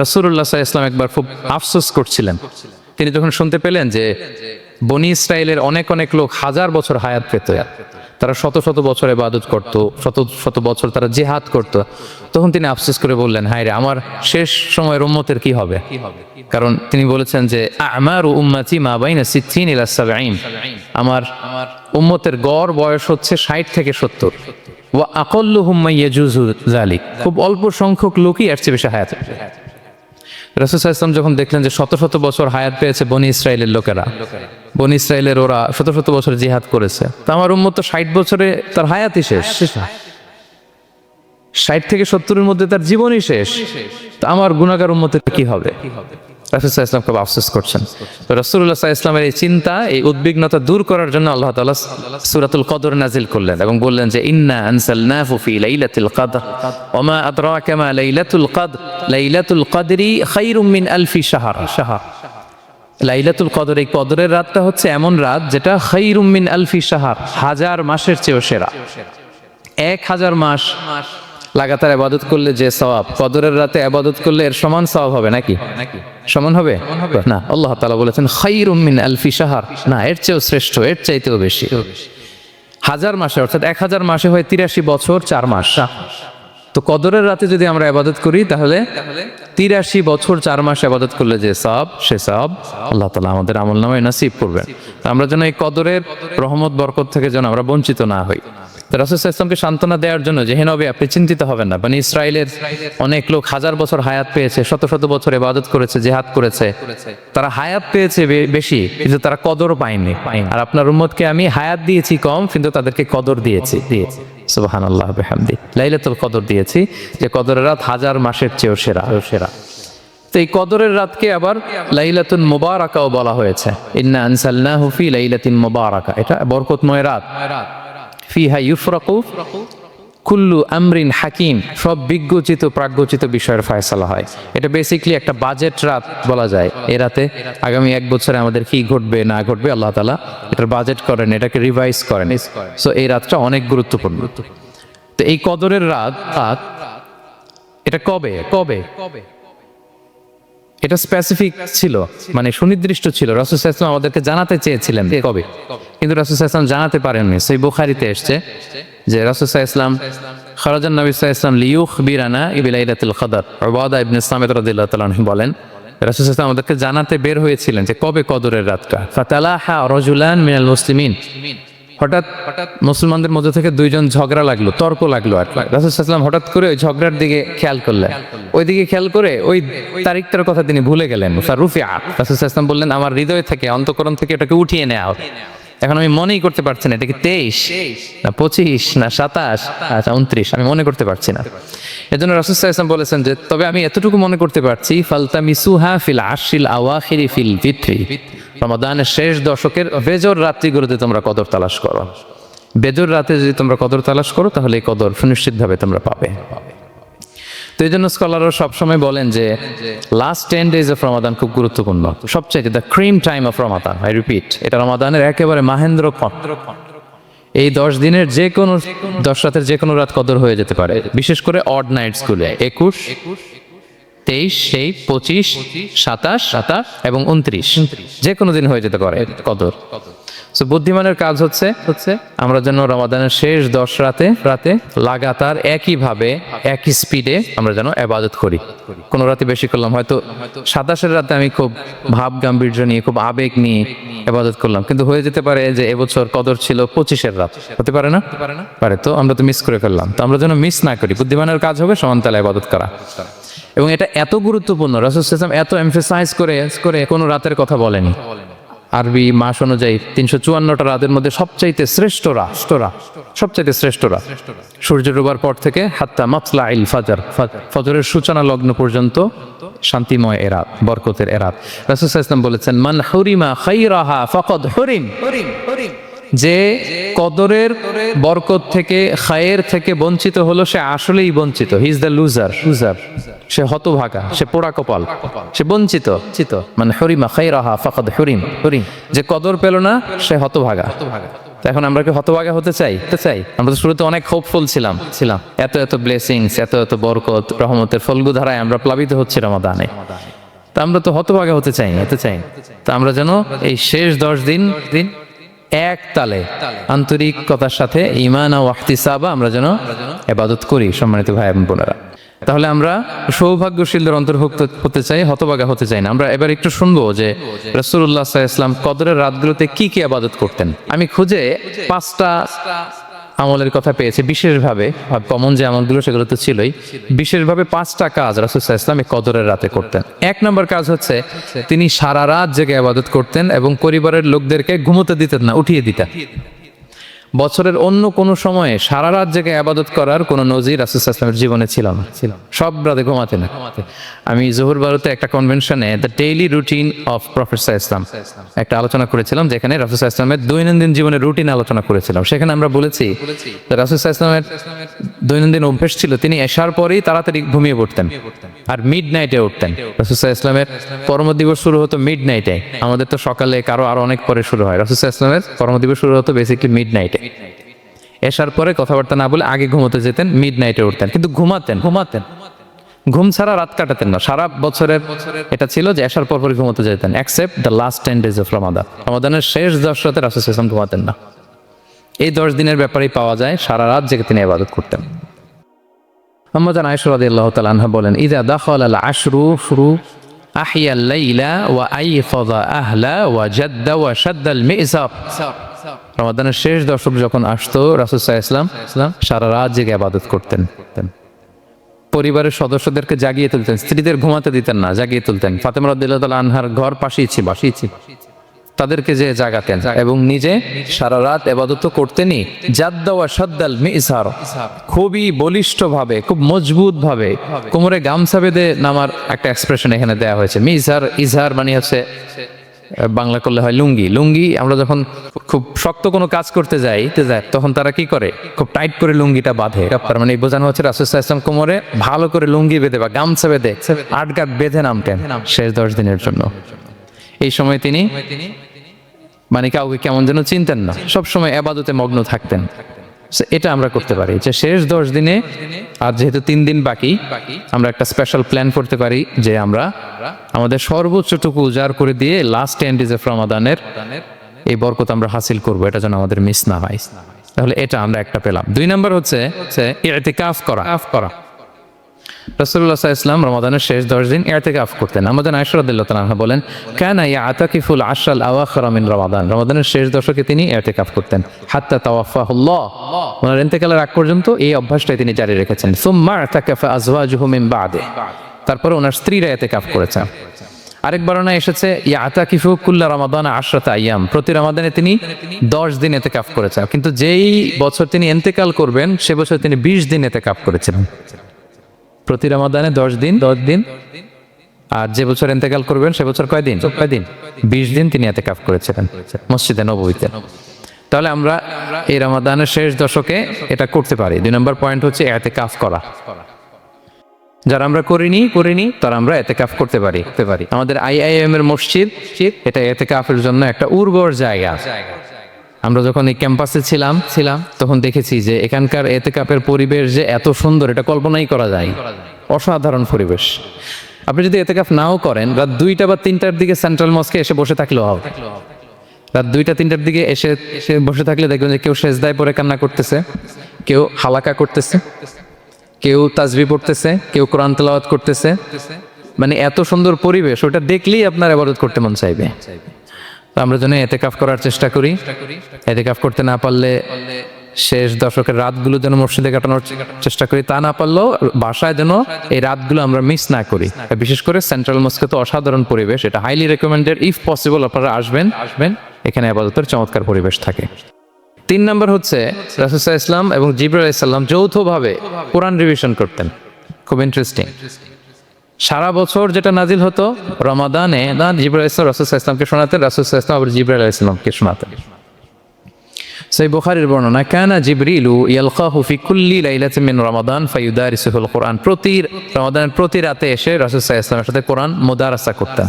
রাসূলুল্লাহ সাল্লাল্লাহু আলাইহি ওয়াসাল্লাম একবার খুব আফসোস করছিলেন। তিনি যখন শুনতে পেলেন যে বনি ইসরায়েলের অনেক লোক হাজার বছর হায়াত পেত, তারা শত বছর ইবাদত করত, শত বছর তারা জিহাদ করত, তখন তিনি আফসোস করে বললেন, হায় রে, আমার শেষ সময়ের উম্মতের কি হবে? কারণ তিনি বলেছেন যে আমারু উম্মতি মা বাইনা 60 ইলা 70, আমার উম্মতের গড় বয়স হচ্ছে 60 থেকে 70। ওয়া আকাল্লুহুম মা ইয়াজুজু যালিক, খুব অল্প সংখ্যক লোকই এর চেয়ে বেশি হায়াত। রাসূল সাল্লাল্লাহু আলাইহি ওয়াসাল্লাম যখন দেখলেন যে শত বছর হায়াত পেয়েছে বনি ইসরায়েলের লোকেরা, বনি ইসরায়েলের ওরা শত বছর জিহাদ করেছে, তো আমার উম্মত তো 60 বছরে তার হায়াতই শেষ। 60 থেকে 70-এর মধ্যে তার জীবনই শেষ, তো আমার গুনাহগার উম্মতের কি হবে? রাসূল সাল্লাল্লাহু আলাইহি ওয়াসাল্লাম খুব আফসোস করছেন। তো রাসূলুল্লাহ সাল্লাল্লাহু আলাইহি ওয়াসাল্লামের এই চিন্তা, এই উদ্বিগ্নতা দূর করার জন্য আল্লাহ তাআলা সূরাতুল কদর নাজিল করলেন এবং বললেন যে ইন্না আনসালনাহু ফি লাইলাতিল কদর ওয়া মা আদরাকা মা লাইলাতুল কদর লাইলাতুল কদরি খায়রুম মিন আলফি শাহর। লাইলাতুল কদর, এই কদরের রাতটা হচ্ছে এমন রাত যেটা খায়রুম মিন আলফি শাহর, 1000 মাসের চেয়েও সেরা। 1000 মাস লাগাতার ইবাদত করলে যে সওয়াব, কদরের রাতে ইবাদত করলে এর সমান সওয়াব হবে নাকি? সমান হবে না। আল্লাহ তাআলা বলেছেন খায়রুম মিন আলফি শাহর, না, এর চেয়েও শ্রেষ্ঠ, এর চাইতেও বেশি। 1000 মাসে, অর্থাৎ 1000 মাসে হয় 83 বছর 4 মাস। তো কদরের রাতে যদি আমরা ইবাদত করি তাহলে 83 বছর 4 মাস ইবাদত করলে যে সওয়াব, সে সওয়াব আল্লাহ তাআলা আমাদের আমলনামায় নসিব করবেন। আমরা যেন এই কদরের রহমত বরকত থেকে যেন আমরা বঞ্চিত না হই। রাসূল সাল্লাল্লাহু আলাইহি ওয়াসাল্লামকে সান্ত্বনা দেওয়ার জন্য যে হে নবী, আপনি চিন্তিত হবেন না, বনি ইসরাইলের অনেক লোক 1000 বছর হায়াত পেয়েছে, শত শত বছর ইবাদত করেছে, জিহাদ করেছে, তারা হায়াত পেয়েছে বেশি কিন্তু তারা কদর পায়নি। আর আপনার উম্মতকে আমি হায়াত দিয়েছি কম কিন্তু তাদেরকে কদর দিয়েছি। সুবহানাল্লাহ বিহামদি, লাইলাতুল কদর দিয়েছি, যে কদরের রাত 1000 মাসের চেয়েও সেরা। তো এই কদরের রাতকে আবার লাইলাতুল মুবারাকাও বলা হয়েছে। ইন্না আনসালনাহু ফি লাইলাতিন মুবারাকা, এটা বরকতময় রাত। ফিহা ইউফরাকু কুল্লু আমরিন হাকিম, সব বিজ্ঞোচিত প্রাজ্ঞোচিত বিষয়ের ফয়সালা হয়। এটা বেসিক্যালি একটা বাজেট রাত বলা যায়। এই রাতে আগামী 1 বছরে আমাদের কি ঘটবে না ঘটবে আল্লাহ তাআলা এটার বাজেট করেন, এটাকে রিভাইজ করেন। সো এই রাতটা অনেক গুরুত্বপূর্ণ। তো এই কদরের রাত এটা কবে এটা স্পেসিফিক ছিল, মানে সুনির্দিষ্ট ছিল। রাসূল সাল্লাল্লাহু আলাইহি ওয়াসাল্লাম আমাদেরকে জানাতে চেয়েছিলেন কবে, কিন্তু রাসূল সাল্লাল্লাহু আলাইহি ওয়াসাল্লাম জানাতে পারেননি। সহিহ বুখারীতে এসেছে যে রাসূল সাল্লাল্লাহু আলাইহি ওয়াসাল্লাম খারাজান নবী সাল্লাল্লাহু আলাইহি ওয়াসাল্লাম লিয়ুখবিরানা বিলাইলাতিল কদর। উবাদা ইবনে সামিত রাদিয়াল্লাহু তাআলা আনহু বলেন, রাসূল সাল্লাল্লাহু আলাইহি ওয়াসাল্লাম আমাদেরকে জানাতে বের হয়েছিলেন যে কবে কদরের রাতটা। ফাতালাহা রাজুলান মিনাল মুসলিমিন, হঠাৎ মুসলমানদের মধ্যে থেকে 2 জন ঝগড়া লাগলো, তর্ক লাগলো। আর রাসূল সাল্লাল্লাহু আলাইহি ওয়াসাল্লাম হঠাৎ করে ওই ঝগড়ার দিকে খেয়াল করলেন, ওইদিকে খেয়াল করে ওই তারিখটার কথা তিনি ভুলে গেলেন। ফারুফিআ, রাসূল সাল্লাল্লাহু আলাইহি ওয়াসাল্লাম বললেন, আমার হৃদয় থেকে, অন্তঃকরণ থেকে এটাকে উঠিয়ে নেওয়া হোক। এখন আমি মনেই করতে পারছি না এটা কি 23 না 25 না 27, আচ্ছা 29, আমি মনে করতে পারছি না। এজন্য রাসূল সাল্লাল্লাহু আলাইহি ওয়াসাল্লাম বলেছেন যে তবে আমি এতটুকু মনে করতে পারছি, ফালতামিসুহা ফিল আশরিল আওয়াখিরি ফিল ফিত্রি, রমাদানের শেষ দশকের বেজর রাত্রিগুলোতে তোমরা কদর তালাশ করো। বেজর রাতে যদি তোমরা কদর তালাশ করো তাহলে এই কদর সুনিশ্চিতভাবে তোমরা পাবে। তো এই জন্য স্কলাররা সবসময় বলেন যে লাস্ট 10 days অফ রমাদান খুব গুরুত্বপূর্ণ, সবচাইতে the cream time of Ramadan. I repeat, এটা রমাদানের একেবারে মাহেন্দ্রক্ষণ। এই 10 দিনের যে কোনো 10 রাতের যে কোনো রাত কদর হয়ে যেতে পারে, বিশেষ করে অড নাইটস গুলো 21, 23, 25, 27 এবং 29, যে কোনো দিন হয়ে যেতে পারে কদর। সো বুদ্ধিমানের কাজ হচ্ছে আমরা যেন রমাদানের শেষ 10 রাতে লাগাতার একইভাবে একই স্পিডে আমরা যেন ইবাদত করি। কোনো রাতে বেশি করলাম, হয়তো 27-এর রাতে আমি খুব ভাব গাম্ভীর্য নিয়ে, খুব আবেগ নিয়ে ইবাদত করলাম, কিন্তু হয়ে যেতে পারে যে এবছর কদর ছিল 25-এর রাত, হতে পারে না? পারে। তো আমরা তো মিস করে ফেললাম। তো আমরা যেন মিস না করি। বুদ্ধিমানের কাজ হবে সমানতালে ইবাদত করা। এবং এটা এত গুরুত্বপূর্ণ, রাসূল সাল্লাল্লাহু আলাইহি ওয়াসাল্লাম এত এমফাসাইজ করে কোনো রাতের কথা বলেনি। আরবি মাস অনুযায়ী 354টা রাতের মধ্যে সবচাইতে শ্রেষ্ঠ রাত সূর্য ডোবার পর থেকে হাত্তা মাতলাইল ফাজর, ফজরের সূচনা লগ্ন পর্যন্ত শান্তিময় এরাত, বরকতের এরাত। রাসূল সাল্লাল্লাহু আলাইহি ওয়াসাল্লাম বলেছেন, মান হুরিমা খায়রাহা ফাকাদ হুরিম, যে কদরের বরকত থেকে, খায়ের থেকে বঞ্চিত হলো সে আসলেই বঞ্চিত। হি ইজ দ্য লুজার, সে হতভাগা, সে পোড়া কপাল, সে বঞ্চিত। মানে হরিমা খায়রাহা ফাকাদ হুরিম, যে কদর পেল না সে হতভাগা। এখন আমরা কি হতভাগা হতে চাই? আমরা তো শুরুতে অনেক হোপফুল ছিলাম, এত ব্লেসিংস, এত বরকত, রহমতের ফলগু ধারায় আমরা প্লাবিত হচ্ছি রমাদানে। তা আমরা তো হতভাগা হতে চাই। তা আমরা যেন এই শেষ 10 দিন এক তালে আন্তরিকতার সাথে ঈমান ও ইহতিসাব আমরা যেন ইবাদত করি। সম্মানিত ভাই এবং বোনেরা, তাহলে আমরা সৌভাগ্যশীলদের অন্তর্ভুক্ত হতে চাই, হতভাগা হতে চাই না। আমরা এবার একটু শুনবো যে রাসূলুল্লাহ সাল্লাল্লাহু আলাইহি ওয়াসাল্লাম কদরের রাতগুলোতে কি ইবাদত করতেন। আমি খুঁজে 5টা আমলের কথা পেয়েছি বিশেষভাবে, কমন যে আমলগুলো সেগুলো তো ছিলই, বিশেষভাবে 5টা কাজ রাসূল সাল্লাল্লাহু আলাইহি ওয়াসাল্লাম এই কদরের রাতে করতেন। 1 নম্বর কাজ হচ্ছে তিনি সারা রাত জেগে ইবাদত করতেন এবং পরিবারের লোকদেরকে ঘুমোতে দিতেন না, উঠিয়ে দিতেন। বছরের অন্য কোনো সময়ে সারা রাত জেগে আবাদত করার কোনো নজির রাসূল সাল্লাল্লাহু আলাইহি ওয়াসাল্লামের জীবনে ছিল না। সব রাতে ঘুমাতেন না। আমি জোহর বারোতে একটা কনভেনশনে the daily routine of prophet সাল্লাল্লাহু আলাইহি ওয়াসাল্লাম একটা আলোচনা করেছিলাম, যেখানে রাসূল সাল্লাল্লাহু আলাইহি ওয়াসাল্লামের দৈনন্দিন জীবনের রুটিন আলোচনা করেছিলাম। সেখানে আমরা বলেছি রাসূল সাল্লাল্লাহু আলাইহি ওয়াসাল্লামের দৈনন্দিন অভ্যাস ছিল তিনি এশার পরেই তাড়াতাড়ি ঘুমিয়ে পড়তেন আর মিড নাইটে উঠতেন। রাসূল সাল্লাল্লাহু আলাইহি ওয়াসাল্লামের পরম দিবস শুরু হতো মিড নাইটে, আমাদের তো সকালে কারো আরো অনেক পরে শুরু হয়। রাসূল সাল্লাল্লাহু আলাইহি ওয়াসাল্লামের পরম দিবস শুরু হতো বেসিক্যালি মিড নাইটে। এশার পরে কথাবার্তা না বলে আগে ঘুমোতে যেতেন, মিড নাইটে উঠতেন, কিন্তু ঘুমাতেন। ঘুম ছাড়া রাত কাটাতেন না। সারা বছরের এটা ছিল যে এশার পর পরে ঘুমোতে যেতেন, except the last 10 days of Ramadan. রমাদানের শেষ 10 রাতে রাসূল সাল্লাল্লাহু আলাইহি ওয়াসাল্লাম ঘুমাতেন না। এই 10 দিনের ব্যাপারেই পাওয়া যায় সারা রাত জেগে তিনি ইবাদত করতেন। আম্মা জান আয়েশা রাদিয়াল্লাহু তাআলা আনহা বলেন, ইযা দাখালাল আশরু আহইয়াল লাইলা ওয়া আইফাযা আহলা ওয়া জাদ্দা ওয়া শাদ্দাল মি'সার। রমাদানের শেষ দশক যখন আসতো রাসূল সাল্লাল্লাহু আলাইহি ওয়াসাল্লাম সারা রাত জেগে ইবাদত করতেন। পরিবারের সদস্যদেরকে জাগিয়ে তুলতেন, স্ত্রীদের ঘুমাতে দিতেন না, জাগিয়ে তুলতেন। ফাতেমা রাদিয়াল্লাহু তাআলা আনহার ঘর পাশেই ছিল, তাদেরকে যে জাগাতেন এবং নিজে সারা রাত ইবাদত করতেনই। জাদ্দা ওয়া শাদ্দাল মি'সার, খুবই বলিষ্ঠ ভাবে, খুব মজবুত ভাবে কোমরে গামছা বেঁধে নামার একটা এক্সপ্রেশন এখানে দেওয়া হয়েছে। মি'সার, ইজহার মানে হচ্ছে বাংলা করলে হয় লুঙ্গি। লুঙ্গি আমরা যখন খুব শক্ত কোনো কাজ করতে যাই তখন তারা কি করে, খুব টাইট করে লুঙ্গিটা বাঁধে। তার মানে বোঝানো হচ্ছে রাসূল সাল্লাল্লাহু আলাইহি ওয়াসাল্লাম কোমরে ভালো করে লুঙ্গি বেঁধে বা গামছা বেঁধে আটগাট বেঁধে নামতেন শেষ 10 দিনের জন্য। এই সময় তিনি মানে কাউকে কেমন যেন চিনতেন না, সবসময় ইবাদতে মগ্ন থাকতেন। এটা আমরা করতে পারি যে শেষ 10 দিনে, আর যেহেতু 3 দিন বাকি, আমরা একটা স্পেশাল প্ল্যান করতে পারি যে আমরা আমাদের সর্বোচ্চটুকু উজাড় করে দিয়ে লাস্ট 10 days অফ রমাদানের এই বরকত আমরা হাসিল করব, এটা যেন আমাদের মিস না হয়। তাহলে এটা আমরা একটা পেলাম। 2 নাম্বার হচ্ছে ইতিকাফ করা। রাসূলুল্লাহ সাল্লাল্লাহু আলাইহি ওয়াসাল্লাম রমাদানের শেষ 10 দিন ইতিকাফ করতেন। আমাদের আয়েশা রাদিয়াল্লাহু তাআলা আনহা বলেন, কানা ইয়াতাকিফুল আশরাল আওয়াখির মিন রমাদান। রমাদানের শেষ দশকে তিনি ইতিকাফ করতেন। হাত্তা তাওয়াফাহুল্লাহ, ওনার ইন্তেকালের আগ পর্যন্ত এই অভ্যাসটাই তিনি জারি রেখেছেন। সুম্মা ইতাকাফা আজওয়াজুহু মিন বাদে, তারপরে ওনার স্ত্রীরা ইতিকাফ করেছেন। আরেক বর্ণনায় এসেছে ইয়াতাকিফু কুল্লা রমাদান 10 আইয়াম, প্রতি রমাদানে তিনি 10 দিন ইতিকাফ করেছেন। কিন্তু যেই বছর তিনি ইন্তেকাল করবেন সে বছর তিনি 20 দিন ইতিকাফ করেছিলেন। প্রতি রমাদানে 10 দিন, আর যে বছর ইন্তেকাল করবেন সে বছর কয়দিন? 20 দিন তিনি ইতিকাফ করেছিলেন মসজিদে নববীতে। তাহলে আমরা এই রমাদানের শেষ দশকে এটা করতে পারি। 2 নম্বর পয়েন্ট হচ্ছে ইতিকাফ করা। যারা আমরা করিনি তারা আমরা ইতিকাফ করতে পারি। আমাদের আইআইএম এর মসজিদ এটা ইতিকাফের জন্য একটা উর্বর জায়গা। আমরা যখন এই ক্যাম্পাসে ছিলাম তখন দেখেছি যে এখানকার ইতিকাফের পরিবেশ যে এত সুন্দর এটা কল্পনাই করা যায়। অসাধারণ পরিবেশ। আপনি যদি ইতিকাফ নাও করেন, রাত 2টা বা 3টার দিকে সেন্ট্রাল মস্কে এসে বসে থাকলেও হবে। রাত 2টা 3টার দিকে এসে বসে থাকলে দেখবেন যে কেউ সেজদায় পড়ে কান্না করতেছে, কেউ হালাকা করতেছে, কেউ তাসবিহ পড়তেছে, কেউ কোরআন তেলাওয়াত করতেছে। মানে এত সুন্দর পরিবেশ, ওটা দেখলেই আপনার ইবাদত করতে মন চাইবে। আমরা যেন ইতিকাফ করার চেষ্টা করি। ইতিকাফ করতে না পারলে শেষ দশকের রাতগুলো যেন মসজিদে কাটানোর চেষ্টা করি, তা না পারলেও বাসায় যেন এই রাতগুলো আমরা মিস না করি। বিশেষ করে সেন্ট্রাল মস্কে তো অসাধারণ পরিবেশ, এটা হাইলি রেকমেন্ডেড। ইফ পসিবল আপনারা আসবেন, এখানে ইবাদতের চমৎকার পরিবেশ থাকে। 3 নম্বর হচ্ছে রাসূল সাল্লাল্লাহু আলাইহি ওয়াসাল্লাম এবং জিবরাইল আলাইহিস সালাম যৌথভাবে কোরআন রিভিশন করতেন। খুব ইন্টারেস্টিং। সারা বছর যেটা নাজিল হতো রমাদানে জিবরাইল আলাইহিস সালাম রাসূল সাল্লাল্লাহু আলাইহি ওয়াসাল্লামকে শোনাতেন, রাসূল সাল্লাল্লাহু আলাইহি ওয়াসাল্লাম আবার জিবরাইল আলাইহিস সালামকে শোনাতেন। সহিহ বুখারীর বর্ণনা, কানা জিবরিলু ইয়ালকাহু ফি কুল্লি লাইলাতিন মিন রমাদান ফায়ুদারিসুহুল কুরআন। প্রতি রমাদানের প্রতি রাতে এসে রাসূল সাল্লাল্লাহু আলাইহি ওয়াসাল্লামের সাথে কোরআন মুদারাসা করতেন।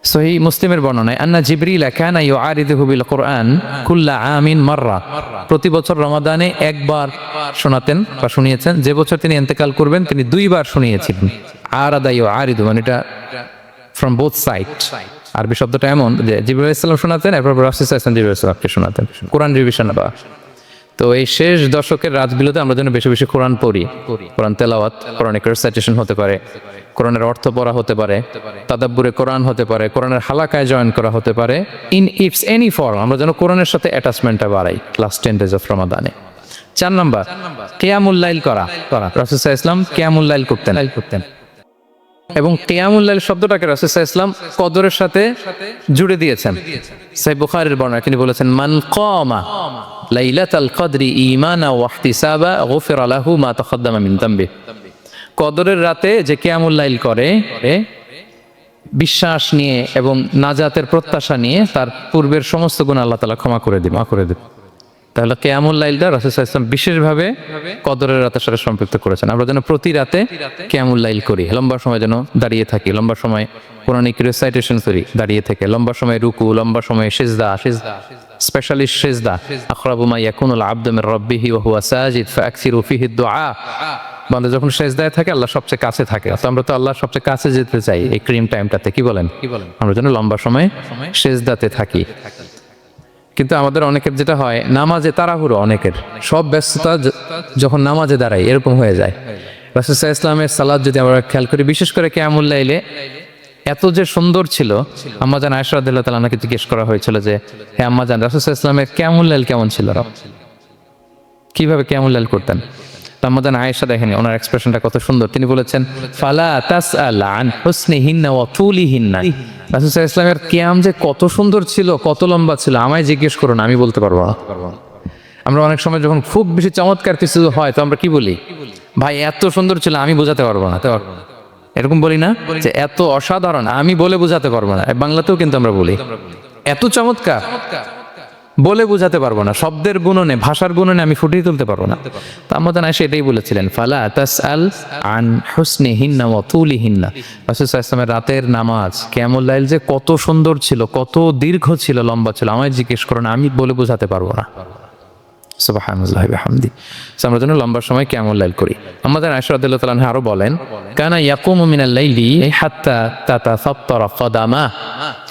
সহিহ মুসলিমের বর্ণনায়, আন্না জিবরিল কানা ইউআরিদুহু বিল কুরআন কুল্লা আমিন মাররা। প্রতি বছর রমাদানে একবার শোনাতেন বা শুনিয়েছেন। যে বছর তিনি ইন্তেকাল করবেন তিনি 2 বার শুনিয়েছিলেন। আরাদা ইউআরিদু মানে এটা ফ্রম বোথ সাইড। আরবি শব্দটা এমন যে জিবরাইল আলাইহিস সালাম শোনাতেন, এরপর রাসূল সাল্লাল্লাহু আলাইহি ওয়াসাল্লাম জিবরাইল আলাইহিস সালামকে শোনাতেন। কোরআন রিভিশন বা। তো এই শেষ দশকের রাতগুলোতে আমরা যেন বেশি বেশি কোরআন পড়ি। কোরআন তেলাওয়াত, কোরআনিক রিসাইটেশন হতে পারে, কোরআনের অর্থ পড়া হতে পারে, তাদাব্বুরে কোরআন হতে পারে, কোরআনের হালাকায় জয়েন করা হতে পারে। ইন ইটস এনি ফর্ম আমরা যেন কোরআনের সাথে অ্যাটাচমেন্টটা বাড়াই লাস্ট 10 days অফ রমাদানে। 4 নম্বর কিয়ামুল লাইল করা। রাসূল সাল্লাল্লাহু আলাইহি ওয়াসাল্লাম কিয়ামুল লাইল করতেন। এবং কিয়ামুল লাইল শব্দটাকে রাসূল সাল্লাল্লাহু আলাইহি ওয়াসাল্লাম কদরের সাথে জুড়ে দিয়েছেন। সহিহ বুখারীর বর্ণনা তিনি বলেছেন, মান কামা লাইলাতাল কদরি ঈমানা ওয়া ইহতিসাবা গুফিরা লাহু মা তাকদ্দামা মিন যামবি। কদরের রাতে যে কিয়ামুল লাইল করে বিশ্বাস নিয়ে এবং নাজাতের প্রত্যাশা নিয়ে, তার পূর্বের সমস্ত গুনাহ আল্লাহ তাআলা ক্ষমা করে দিবেন। তাহলে কিয়ামুল লাইলটা রাসূল সাল্লাল্লাহু আলাইহি ওয়াসাল্লাম বিশেষভাবে কদরের রাতের সাথে সম্পৃক্ত করেছেন। আমরা যেন প্রতি রাতে কিয়ামুল লাইল করি, লম্বা সময় যেন দাঁড়িয়ে থাকি, লম্বা সময় কোরআনিক রিসাইটেশন করি দাঁড়িয়ে থেকে, লম্বা সময় রুকু, লম্বা সময় সিজদা, স্পেশালি সিজদা। আখরাবু মা ইয়াকুনুল আবদু মির রাব্বিহি ওয়া হুয়া সাজিদ ফাআকসিরু ফিহি দুআ। বান্দা যখন সিজদায় থাকে আল্লাহ সবচেয়ে কাছে থাকে। তো আমরা তো আল্লাহর সবচেয়ে কাছে যেতে চাই এই ক্রিম টাইমটাতে, কি বলেন? আমরা যেন লম্বা সময় সিজদাতে থাকি। কিন্তু আমাদের অনেকের যেটা হয়, নামাজে তাড়াহুড়ো, অনেকের সব ব্যস্ততা যখন নামাজে দাঁড়াই এরকম হয়ে যায়। রাসূল সাল্লাল্লাহু আলাইহি ওয়াসাল্লামের সালাত যদি আমরা খেয়াল করি, বিশেষ করে কিয়ামুল লাইলে এত যে সুন্দর ছিল, আম্মাজান আয়েশা রাদিয়াল্লাহু তাআলা আনহাকে জিজ্ঞেস করা হয়েছিল যে, হে আম্মাজান, রাসূল সাল্লাল্লাহু আলাইহি ওয়াসাল্লামের কিয়ামুল লাইল কেমন ছিল, কিভাবে কিয়ামুল লাইল করতেন? আম্মাজান আয়েশা দেখেন ওনার এক্সপ্রেশনটা কত সুন্দর। তিনি বলেছেন, ফালা তাসআল আন হুসনিহিন্না ওয়া তুলিহিন্না। রাসূল সাল্লাল্লাহু আলাইহি ওয়াসাল্লামের কিয়াম যে কত সুন্দর ছিল, কত লম্বা ছিল, আমায় জিজ্ঞেস করো না, আমি বলতে পারবো না। আমরা অনেক সময় যখন খুব বেশি চমৎকার কিছু হয়, তো আমরা কি বলি, ভাই এত সুন্দর ছিল, আমি বোঝাতে পারবো না, এরকম বলি না যে এত অসাধারণ, আমি বলে বোঝাতে পারবো না। বাংলাতেও কিন্তু আমরা বলি এত চমৎকার, বলে বোঝাতে পারবো না, শব্দের গুণনে, ভাষার গুণনে আমি ফুটিয়ে তুলতে পারবো না। তো আম্মাজান আয়েশা এটাই বলেছিলেন, ফালা তাসআল আন হুসনিহিন্না ওয়া তুলিহিন্না। রাসূল সাল্লাল্লাহু আলাইহি ওয়াসাল্লামের রাতের নামাজ কিয়ামুল লাইল যে কত সুন্দর ছিল, কত দীর্ঘ ছিল, লম্বা ছিল, আমায় জিজ্ঞেস করো না, আমি বলে বোঝাতে পারবো না। সুবহানাল্লাহি ওয়া বিহামদিহি। আমরা যেন লম্বা সময় কিয়ামুল লাইল করি। আম্মাজান আয়েশা রাদিয়াল্লাহু তাআলা আনহা আরো বলেন, কানা ইয়াকুমু মিনাল লাইলি হাত্তা তাতাফাত্তারা কাদামা।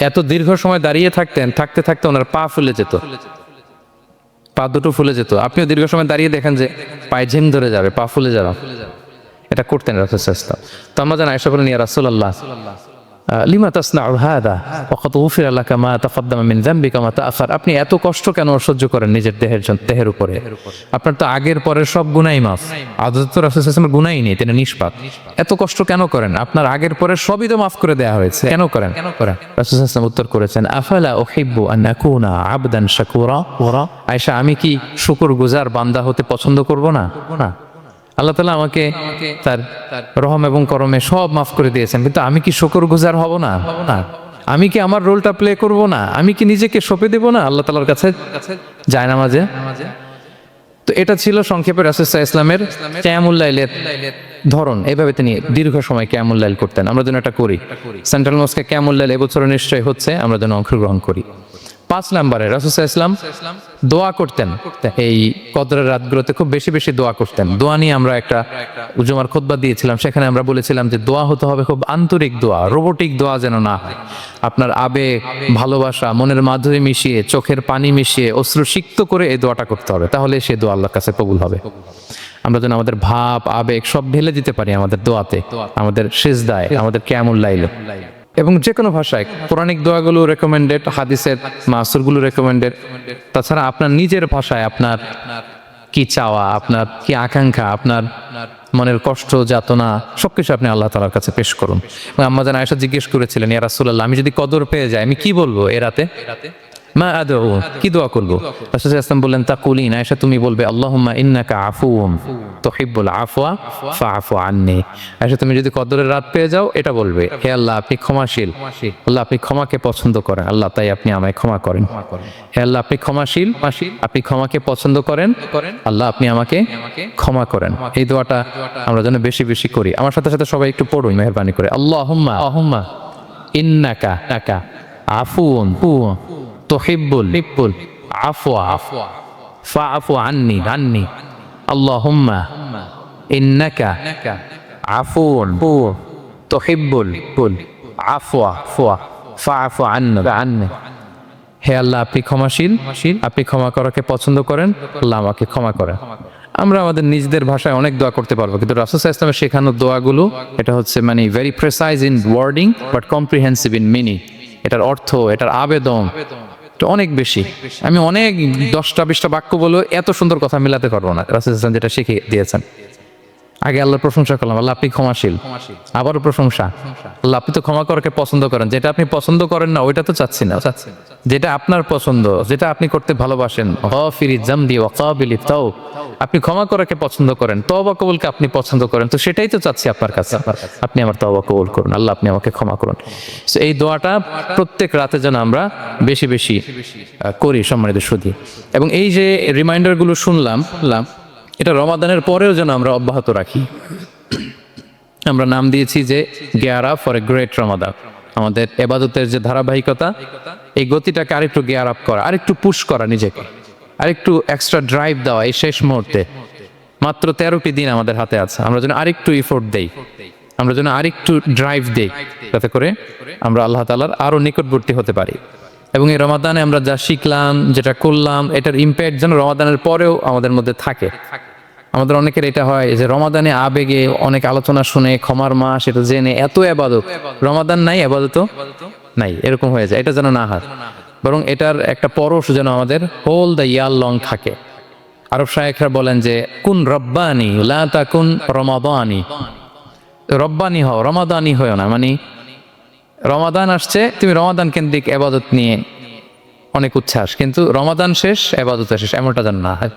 এত দীর্ঘ সময় দাঁড়িয়ে থাকতেন, থাকতে থাকতে ওনার পা ফুলে যেত, পা দুটো ফুলে যেত। আপনিও দীর্ঘ সময় দাঁড়িয়ে দেখেন যে পায়ে ঝিম ধরে যাবে, পা ফুলে যাবে, এটা করতেন রাসূল সাল্লাল্লাহু আলাইহি ওয়াসাল্লাম। তো আম্মাজান আয়েশা বলেন, ইয়া রাসূলুল্লাহ লিমা তাসনাউ হাদা ওয়া কদ গুফিরা লাকা মা তাকদ্দামা মিন যামবিকা মা তাআখার। আপনি এত কষ্ট কেন সহ্য করেন নিজের দেহের উপরে? আপনার তো আগের পরের সব গুনাহ মাফ। আদতে তো রাসূল সাল্লাল্লাহু আলাইহি ওয়াসাল্লামের গুনাহই নেই, তিনি নিষ্পাপ। এত কষ্ট কেন করেন? আপনার আগের পরের সবই তো মাফ করে দেয়া হয়েছে, কেন করেন? রাসূল সাল্লাল্লাহু আলাইহি ওয়াসাল্লাম উত্তর করেছেন, আফালা উহিব্বু আন আকুনা আবদান শাকুরা। আয়েশা, আমি কি শুকরগুজার বান্দা হতে পছন্দ করব না? আল্লাহ তাআলা আমাকে তার রহম এবং করমে সব মাফ করে দিয়েছেন, কিন্তু আমি কি শুকরগুজার হব না? আমি কি আমার রোলটা প্লে করব না? আমি কি নিজেকে সঁপে দেব না আল্লাহ তাআলার কাছে জায়নামাজে? তো এটা ছিল সংক্ষেপে রাসূল সাল্লাল্লাহু আলাইহি ওয়াসাল্লামের কিয়ামুল লাইলের ধরন। এভাবে তিনি দীর্ঘ সময় কিয়ামুল লাইল করতেন। আমরা যেন এটা করি। সেন্ট্রাল মস্কে কিয়ামুল লাইল এবছর নিশ্চয়ই হচ্ছে, আমরা যেন অংশগ্রহণ করি। 5 নম্বরে রাসূল সাল্লাল্লাহু আলাইহি ওয়াসাল্লাম দোয়া করতেন। এই কদরের রাতগুলোতে খুব বেশি বেশি দোয়া করতেন। দোয়া নিয়ে আমরা একটা জুমার খুতবা দিয়েছিলাম, সেখানে আমরা বলেছিলাম যে দোয়া হতে হবে খুব আন্তরিক দোয়া, রোবোটিক দোয়া যেন না হয়। আপনার আবেগ, ভালোবাসা, মনের মাধুরী মিশিয়ে, চোখের পানি মিশিয়ে, অশ্রু সিক্ত করে এই দোয়াটা করতে হবে, তাহলে সে দোয়া আল্লাহর কাছে কবুল হবে। আমরা যেন আমাদের ভাব, আবেগ সব ঢেলে দিতে পারি আমাদের দোয়াতে, আমাদের সিজদায়, আমাদের কিয়ামুল লাইলে। এবং যে কোনো ভাষায় কোরআনিক দোয়াগুলো রেকমেন্ডেড, হাদিসের মাসুরগুলো রেকমেন্ডেড। তাছাড়া আপনার নিজের ভাষায় আপনার কি চাওয়া, আপনার কি আকাঙ্ক্ষা, আপনার মনের কষ্ট, যাতনা সবকিছু আপনি আল্লাহ তাআলার কাছে পেশ করুন। আম্মাজান আয়েশা জিজ্ঞেস করেছিলেন, ইয়া রাসূলুল্লাহ, আমি যদি কদর পেয়ে যাই আমি কি বলবো এ রাতে? মা আদউ, কি দোয়া করবো? রাসূল সাল্লাল্লাহু আলাইহি ওয়াসাল্লাম বললেন, তাকুলিন, আয়েশা তুমি বলবে, আল্লাহুম্মা ইন্নাকা আফুউম তুহিব্বুল আফওয়া ফাআফু আন্নি। আয়েশা তুমি যদি কদরের রাত পেয়ে যাও এটা বলবে, হে আল্লাহ আপনি ক্ষমাশীল, আল্লাহ আপনি ক্ষমাকে পছন্দ করেন, আল্লাহ তাই আপনি আমায় ক্ষমা করেন। হে আল্লাহ আপনি ক্ষমাশীল, আপনি ক্ষমাকে পছন্দ করেন, আল্লাহ আপনি আমাকে ক্ষমা করেন। এই দোয়াটা আমরা যেন বেশি বেশি করি। আমার সাথে সাথে সবাই একটু পড়ুন মেহেরবানি করে। আল্লাহুম্মা ইন্নাকা আফুউন তুহিব্বুল আফওয়া ফাআফু আন্নি। আল্লাহুম্মা ইন্নাকা আফুউন তুহিব্বুল আফওয়া ফাআফু আন্নি। হে আল্লাহ আপনি ক্ষমাশীল, আপনি ক্ষমা করাকে পছন্দ করেন, আল্লাহ আমাকে ক্ষমা করেন। আমরা আমাদের নিজেদের ভাষায় অনেক দোয়া করতে পারবো, কিন্তু রাসূল সাল্লাল্লাহু আলাইহি ওয়াসাল্লামের শেখানো দোয়াগুলো এটা হচ্ছে মানে very precise in wording but comprehensive in meaning. এটার অর্থ, এটার আবেদন অনেক বেশি। আমি অনেক 10টা 20টা বাক্য বলে এত সুন্দর কথা মিলাতে পারবো না। রাসূল সাল্লাল্লাহু আলাইহি ওয়াসাল্লাম যেটা শিখিয়ে দিয়েছেন, আগে আল্লাহর প্রশংসা করলাম, আল্লাহ আপনি ক্ষমাশীল, আবারও প্রশংসা, আল্লাহ আপনি তো ক্ষমা করাকে পছন্দ করেন। যেটা আপনি পছন্দ করেন না ওইটা তো চাচ্ছি না, যেটা আপনার পছন্দ, যেটা আপনি করতে ভালোবাসেন, গফিরি যামবি ওয়া কাবিলিত তাওব, আপনি ক্ষমা করাকে পছন্দ করেন, তওবা কবুলকে আপনি পছন্দ করেন, তো সেটাই তো চাচ্ছি আপনার কাছে, আপনি আমার তওবা কবুল করুন, আল্লাহ আপনি আমাকে ক্ষমা করুন। তো এই দোয়াটা প্রত্যেক রাতে যেন আমরা বেশি বেশি করি সম্মানিত সুধী। এবং এই যে রিমাইন্ডারগুলো শুনলাম, এটা রমাদানের পরেও যেন আমরা অব্যাহত রাখি। আমরা নাম দিয়েছি যে gear up for a great Ramadan. আমাদের এবাদতের যে ধারাবাহিকতা, এই গতিটাকে আরেকটু গিয়ার আপ করা, আরেকটু পুশ করা নিজেকে, আরেকটু এক্সট্রা ড্রাইভ দেওয়া এই শেষ মুহূর্তে। মাত্র 13টি দিন আমাদের হাতে আছে, আমরা যেন আরেকটু ইফোর্ট দেই, আমরা যেন আরেকটু ড্রাইভ দেই, যাতে করে আমরা আল্লাহ তাআলার আরো নিকটবর্তী হতে পারি। এবং এই রমাদানে আমরা যা শিখলাম, যেটা করলাম, এটার ইম্প্যাক্ট যেন রমাদানের পরেও আমাদের মধ্যে থাকে। আমাদের অনেকের এটা হয় যে রমাদানে আবেগে অনেক আলোচনা শুনে, ক্ষমার মাস এটা জেনে এত এবাদত, রমাদান নাই এবাদত নাই, এরকম হয়ে যায়। এটা যেন না হয়, বরং এটার একটা পরশ যেন আমাদের হোল দ্য ইয়ার লং থাকে। আরব শায়েখরা বলেন যে কুন রব্বানি লা তাকুন রমাদানি, রব্বানি হও, রমাদানি হও না। মানে রমাদান আসছে, তুমি রমাদান কেন্দ্রিক এবাদত নিয়ে অনেক উচ্ছ্বাস, কিন্তু রমাদান শেষ, এবাদত শেষ, এমনটা যেন না হয়।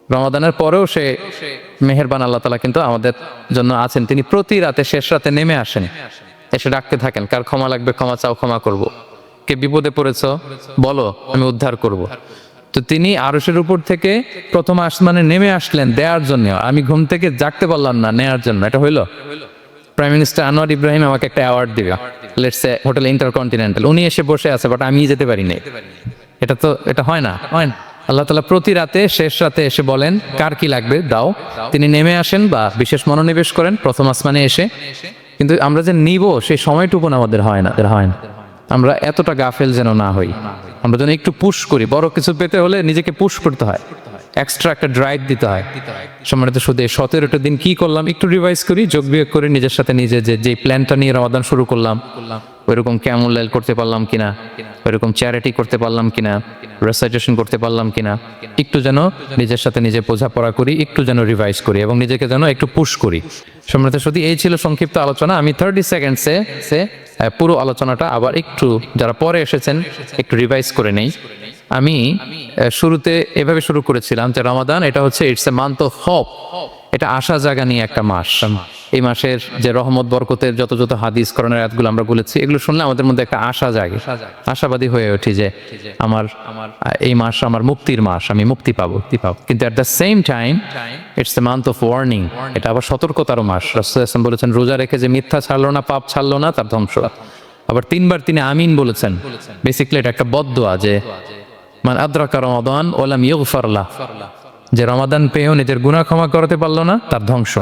রমাদানের পরেও সে মেহেরবান আল্লাহ তাআলা কিন্তু আমাদের জন্য আছেন। তিনি প্রতি রাতে শেষ রাতে নেমে আসেন, এসে ডাকতে থাকেন, কার ক্ষমা লাগবে ক্ষমা চাও, ক্ষমা করব। কে বিপদে পড়েছ বলো, আমি উদ্ধার করব। তো তিনি আরশের উপর থেকে প্রথম আসমানে নেমে আসলেন দেওয়ার জন্য। আমি ঘুম থেকে জাগতে পারলাম না, নেয়ার জন্য। এটা হইলো? প্রাইম মিনিস্টার আনোয়ার ইব্রাহিম আমাকে একটা অ্যাওয়ার্ড দিবে, লেটস সে হোটেল ইন্টারকন্টিনেন্টাল, উনি এসে বসে আছে, বাট আমি যেতে পারি নাই। এটা হয় না, হয় না। আল্লাহ তাআলা প্রতি রাতে শেষ রাতে এসে বলেন কার কি লাগবে দাও, তিনি নেমে আসেন বা বিশেষ মনোনিবেশ করেন প্রথম আসমানে এসে। কিন্তু আমরা যে নিব সেই সময়টুকু আমাদের হয় না। আমরা এতটা গাফেল যেন না হই, আমরা যেন একটু পুশ করি। বড় কিছু পেতে হলে নিজেকে পুশ করতে হয়, এক্সট্রা একটা ড্রাইভ দিতে হয়। সম্মানিত শুধু 17টা দিন কি করলাম একটু রিভাইজ করি, যোগ বিয়োগ করে নিজের সাথে নিজে যে প্ল্যানটা নিয়ে রমাদান শুরু করলাম, ওইরকম ক্যামুল করতে পারলাম কিনা, ওইরকম চ্যারিটি করতে পারলাম কিনা, রেসাইটেশন করতে পারলাম কিনা, একটু যেন নিজের সাথে নিজে বোঝাপড়া করি, একটু যেন রিভাইজ করি এবং নিজেকে যেন একটু পুশ করি। সম্মানিত শুধু এই ছিল সংক্ষিপ্ত আলোচনা। আমি 30 সেকেন্ডসে পুরো আলোচনাটা আবার একটু যারা পরে এসেছেন একটু রিভাইজ করে নেই। আমি শুরুতে এভাবে শুরু করেছিলাম যে রমাদান এটা হচ্ছে it's a month of hope, এটা আশা জাগা নিয়ে একটা মাস। এই মাসের যে রহমত বরকতের যত যত হাদিস করণের আয়াতগুলো আমরা বলেছি, এগুলো শুনলে আমাদের মধ্যে একটা আশা জাগে, আশাবাদী হয়ে ওঠি যে আমার এই মাস আমার মুক্তির মাস, আমি মুক্তি পাবো। কিন্তু at the same time it's a month of warning, এটা আবার সতর্কতারও মাস। রাসূলুল্লাহ সাল্লাল্লাহু আলাইহি ওয়াসাল্লাম বলেছেন রোজা রেখে যে মিথ্যা ছাড়লো না, পাপ ছাড়লো না, তার ধ্বংস। আবার 3বার তিনি আমিন বলেছেন। বেসিক্যালি এটা একটা বদদোয়া যে মান আদরাকা রমাদান ওয়া লাম ইগফার লাহ, যে রমাদান পেয়েও নিজের গুনাহ ক্ষমা করতে পারলো না, তার ধ্বংস।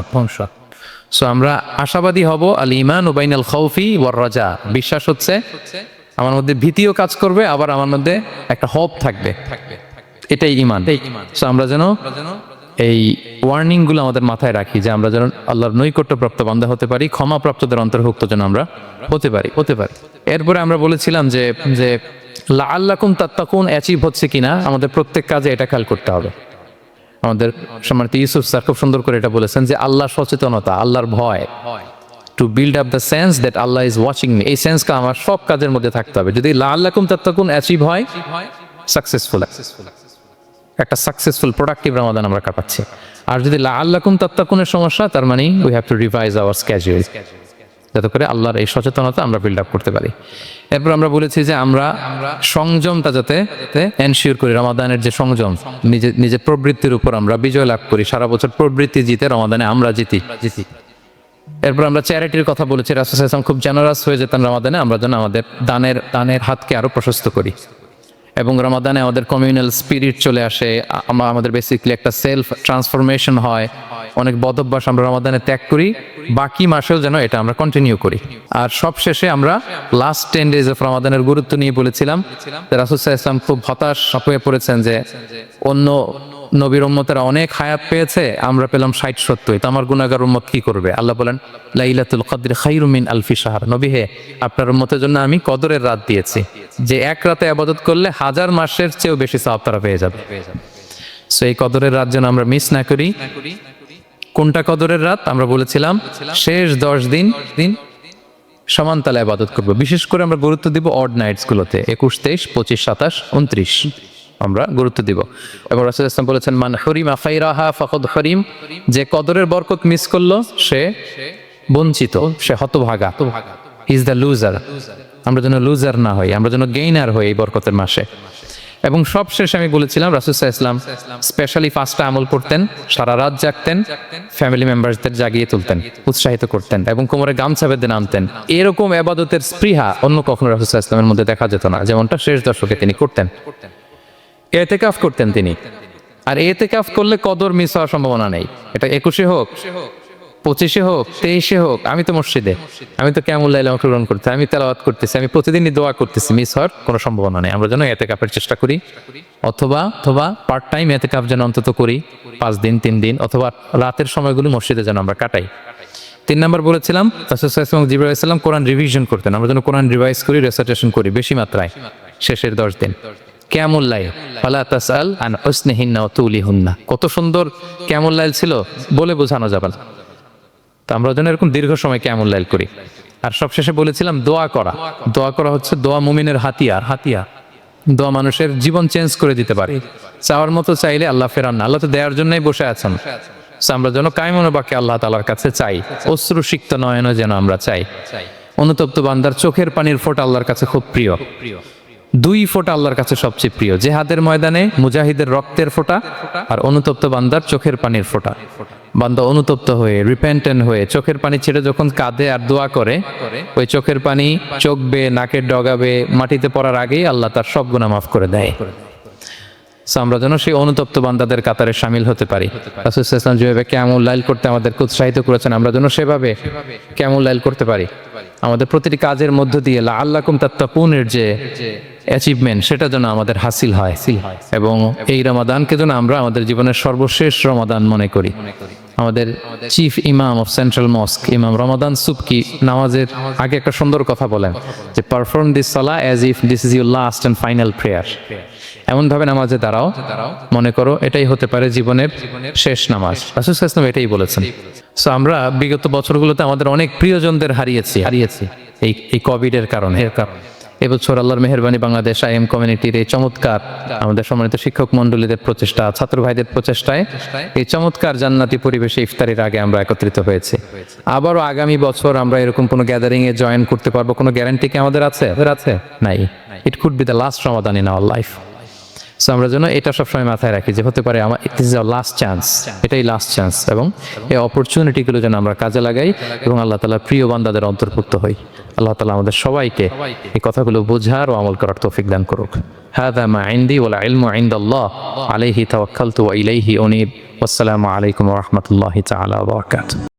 সো আমরা আশাবাদী হব। আল ঈমান বাইনাল খাউফি ওয়ার রাজা, বিশ্বাস হচ্ছে আমার মধ্যে ভীতিও কাজ করবে, আবার আমার মধ্যে একটা হোপ থাকবে, এটাই ঈমান। সো আমরা যেন এই ওয়ার্নিং গুলো আমাদের মাথায় রাখি যে আমরা যেন আল্লাহর নৈকট্যপ্রাপ্ত বান্দা হতে পারি, ক্ষমাপ্রাপ্তদের অন্তর্ভুক্ত যেন আমরা হতে পারি। এরপরে আমরা বলেছিলাম যে লাআল্লাকুম তাত্তাকুন অ্যাচিভ হচ্ছে কিনা আমাদের প্রত্যেক কাজে এটা খেয়াল করতে হবে। আমাদের সম্মানিত ইউসুফ স্যার খুব সুন্দর করে এটা বলেছেন যে আল্লাহর সচেতনতা, আল্লাহর ভয়, to build up the sense that Allah is watching me, এই সেন্সটা আমার সব কাজের মধ্যে থাকতে হবে। যদি লাআল্লাকুম তাত্তাকুন অ্যাচিভ হয়, সাকসেসফুল, একটা সাকসেসফুল প্রোডাক্টিভ রমাদান আমরা কাটাচ্ছি। আর যদি লাআল্লাকুম তাত্তাকুনের সমস্যা, তার মানে we have to revise hour schedule, যাতে করে আল্লাহর এই সচেতনতা আমরা বিল্ড আপ করতে পারি। এরপর আমরা বলেছি যে আমরা সংযমটা যাতে এনশিওর করি, রমাদানের যে সংযম, নিজের প্রবৃত্তির উপর আমরা বিজয় লাভ করি। সারা বছর প্রবৃত্তি জিতে, রমাদানে আমরা জিতি। এরপর আমরা চ্যারিটির কথা বলেছি। রাসূল সাল্লাল্লাহু আলাইহি ওয়াসাল্লাম খুব জেনারাস হয়ে যেতেন রমাদানে, আমরা যেন আমাদের দানের হাতকে আরো প্রশস্ত করি। এবং রমাদানে আমাদের কমিউনাল স্পিরিট চলে আসে, আমাদের বেসিক্যালি একটা সেলফ ট্রান্সফরমেশন হয়। অনেক বদ অভ্যাস আমরা রমাদানে ত্যাগ করি, বাকি মাসেও যেন এটা আমরা কন্টিনিউ করি। আর সব শেষে আমরা লাস্ট 10 days অফ রমাদানের গুরুত্ব নিয়ে বলেছিলাম। রাসূল সাল্লাল্লাহু আলাইহি ওয়াসাল্লাম খুব হতাশ হয়ে পড়েছেন যে অন্য নবীর উম্মতেরা অনেক হায়াত পেয়েছে, আমরা পেলাম 60-70, তো আমার গুনাহগার উম্মত কি করবে? আল্লাহ বলেন লাইলাতুল কদর খায়রুম মিন আলফি শাহর, নবী হে আপনার উম্মতের জন্য আমি কদরের রাত দিয়েছি, যে এক রাতে ইবাদত করলে 1000 মাসের চেয়েও বেশি সওয়াব তারা পেয়ে যাবে। সো এই কদরের রাত যেন আমরা মিস না করি। কোনটা কদরের রাত? আমরা বলেছিলাম শেষ 10 দিন সমান তালে ইবাদত করব। বিশেষ করে আমরা গুরুত্ব দিব অড নাইটস গুলোতে, 21, 23, 25, 27, 29 আমরা গুরুত্ব দিব। এবং রাসূল ইসলাম বলেছেন, মান হুরিমা খাইরাহা ফাকাদ হুরিম, যে কদরের বরকত মিস করলো সে বঞ্চিত, সে হতভাগা, ইজ দ্য লুজার। আমরা যেন লুজার না হই, আমরা যেন গেইনার হই এই বরকতের মাসে। এবং সবশেষে আমি বলেছিলাম রাসূল সাল্লাল্লাহু আলাইহি ওয়াসাল্লাম স্পেশালি 5টা আমল করতেন, সারা রাত জাগতেন, ফ্যামিলি মেম্বারসদের জাগিয়ে তুলতেন, উৎসাহিত করতেন এবং কোমরে গামছা বেঁধে নামতেন। এরকম ইবাদতের স্পৃহা অন্য কখনো রাসূল সাল্লাল্লাহু আলাইহি ওয়াসাল্লামের মধ্যে দেখা যেত না, যেমনটা শেষ দশকে তিনি করতেন। ইতিকাফ করতেন তিনি। আর ইতিকাফ করলে কদর মিস হওয়ার সম্ভাবনা নেই। এটা 21-এ হোক, 25-এ হোক, 23-এ হোক, আমি তো মসজিদে, আমি তো কিয়ামুল লাইলে অংশগ্রহণ করতেছি, আমি তেলাওয়াত করতেছি, আমি প্রতিদিনই দোয়া করতেছি, মিস হওয়ার কোনো সম্ভাবনা নেই। আমরা যেন ইতিকাফের চেষ্টা করি, অথবা পার্ট টাইম ইতিকাফ যেন অন্তত করি, 5 দিন 3 দিন, অথবা রাতের সময়গুলো মসজিদে যেন আমরা কাটাই। 3 নম্বর বলেছিলাম রাসূল সাল্লাল্লাহু আলাইহি ওয়াসাল্লাম, জিবরাইল আলাইহিস সালাম কোরআন রিভিশন করতেন। আমরা যেন কোরআন রিভাইজ করি, রেসাইটেশন করি বেশি মাত্রায় শেষের 10 দিন। কিয়ামুল লাইল, ফালা তাসআল আন হুসনিহিন্না ওয়া তুলিহুন্না, কত সুন্দর কিয়ামুল লাইল ছিল, বলে বোঝানো যাবে না। তো আমরা যেন এরকম দীর্ঘ সময় কিয়ামুল লাইল করি। আর সবশেষে বলেছিলাম দোয়া করা। দোয়া করা হচ্ছে দোয়া মুমিনের হাতিয়ার। দোয়া মানুষের জীবন চেঞ্জ করে দিতে পারে। চাওয়ার মতো চাইলে আল্লাহ ফেরান না, আল্লাহ তো দেওয়ার জন্যই বসে আছেন। আমরা যেন কায়মনো বাক্যে আল্লাহ তাআলার কাছে চাই, অশ্রুসিক্ত নয়নে যেন আমরা চাই। অনুতপ্ত বান্দার চোখের পানির ফোঁটা আল্লাহর কাছে খুব প্রিয়। 2 ফোঁটা আল্লাহর কাছে সবচেয়ে প্রিয়, জেহাদের ময়দানে মুজাহিদের রক্তের ফোঁটা আর অনুতপ্ত বান্দার চোখের পানির ফোঁটা। বান্দা অনুতপ্ত হয়ে, রিপেন্টেন্ট হয়ে চোখের পানি ছেড়ে যখন কাঁদে আর দোয়া করে, ওই চোখের পানি চোখ বেয়ে, নাকের ডগাবে মাটিতে পড়ার আগেই আল্লাহ তার সব গুনাহ মাফ করে দেয়। আমরা যেন সেই অনুতপ্ত বান্দাদের কাতারে শামিল হতে পারি। রাসূল সাল্লাল্লাহু আলাইহি ওয়াসাল্লাম যেভাবে কিয়ামুল লাইল করতে আমাদেরকে উৎসাহিত করেছেন, আমরা যেন সেভাবে কিয়ামুল লাইল করতে পারি। আমাদের প্রতিটি কাজের মধ্য দিয়ে লাআল্লাকুম তাত্তাকুনের যে অ্যাচিভমেন্ট, সেটা যেন আমাদের হাসিল হয়। এবং এই রমাদানকে যেন আমরা আমাদের জীবনের সর্বশেষ রমাদান মনে করি। আমাদের চিফ ইমাম অফ সেন্ট্রাল মস্ক, ইমাম রমাদান সুবকি, নামাজের আগে একটা সুন্দর কথা বলেন যে, perform this Salah as if this is your last and final prayer. এমন ভাবে নামাজে দাঁড়াও, মনে করো এটাই হতে পারে জীবনের শেষ নামাজ। রাসূল সাল্লাল্লাহু আলাইহি ওয়াসাল্লাম এটাই বলেছেন। সো আমরা বিগত বছরগুলোতে আমাদের অনেক প্রিয়জনদের হারিয়েছি এই কোভিডের কারণে। এবছর আল্লাহর মেহেরবানি বাংলাদেশ আইএম কমিউনিটির এই চমৎকার, আমাদের সম্মানিত শিক্ষক মন্ডলীদের প্রচেষ্টা, ছাত্র ভাইদের প্রচেষ্টায় এই চমৎকার জান্নাতি পরিবেশে ইফতারির আগে আমরা একত্রিত হয়েছি। আবারও আগামী বছর আমরা এরকম কোনো গ্যাদারিং এ জয়েন করতে পারবো, কোনো গ্যারান্টি কি আমাদের আছে? নাই। It could be the last Ramadan in our life. So আমরা যেন এটা সবসময় মাথায় রাখি যে হতে পারে আমার this is our last chance, এটাই লাস্ট চান্স। এবং এই অপরচুনিটিগুলো যেন আমরা কাজে লাগাই এবং আল্লাহ তাআলার প্রিয় বান্দাদের অন্তর্ভুক্ত হই। আল্লাহ তাআলা আমাদের সবাইকে এই কথাগুলো বোঝার ও আমল করার তৌফিক দান করুক। হাযা মা ইনদি ওয়াল ইলমু ইনদাল্লাহ আলাইহি তাওয়াক্কালতু ওয়া ইলাইহি উনীব। ওয়াসসালামু আলাইকুম ওয়া রাহমাতুল্লাহি তাআলা ওয়া বারাকাতুহু।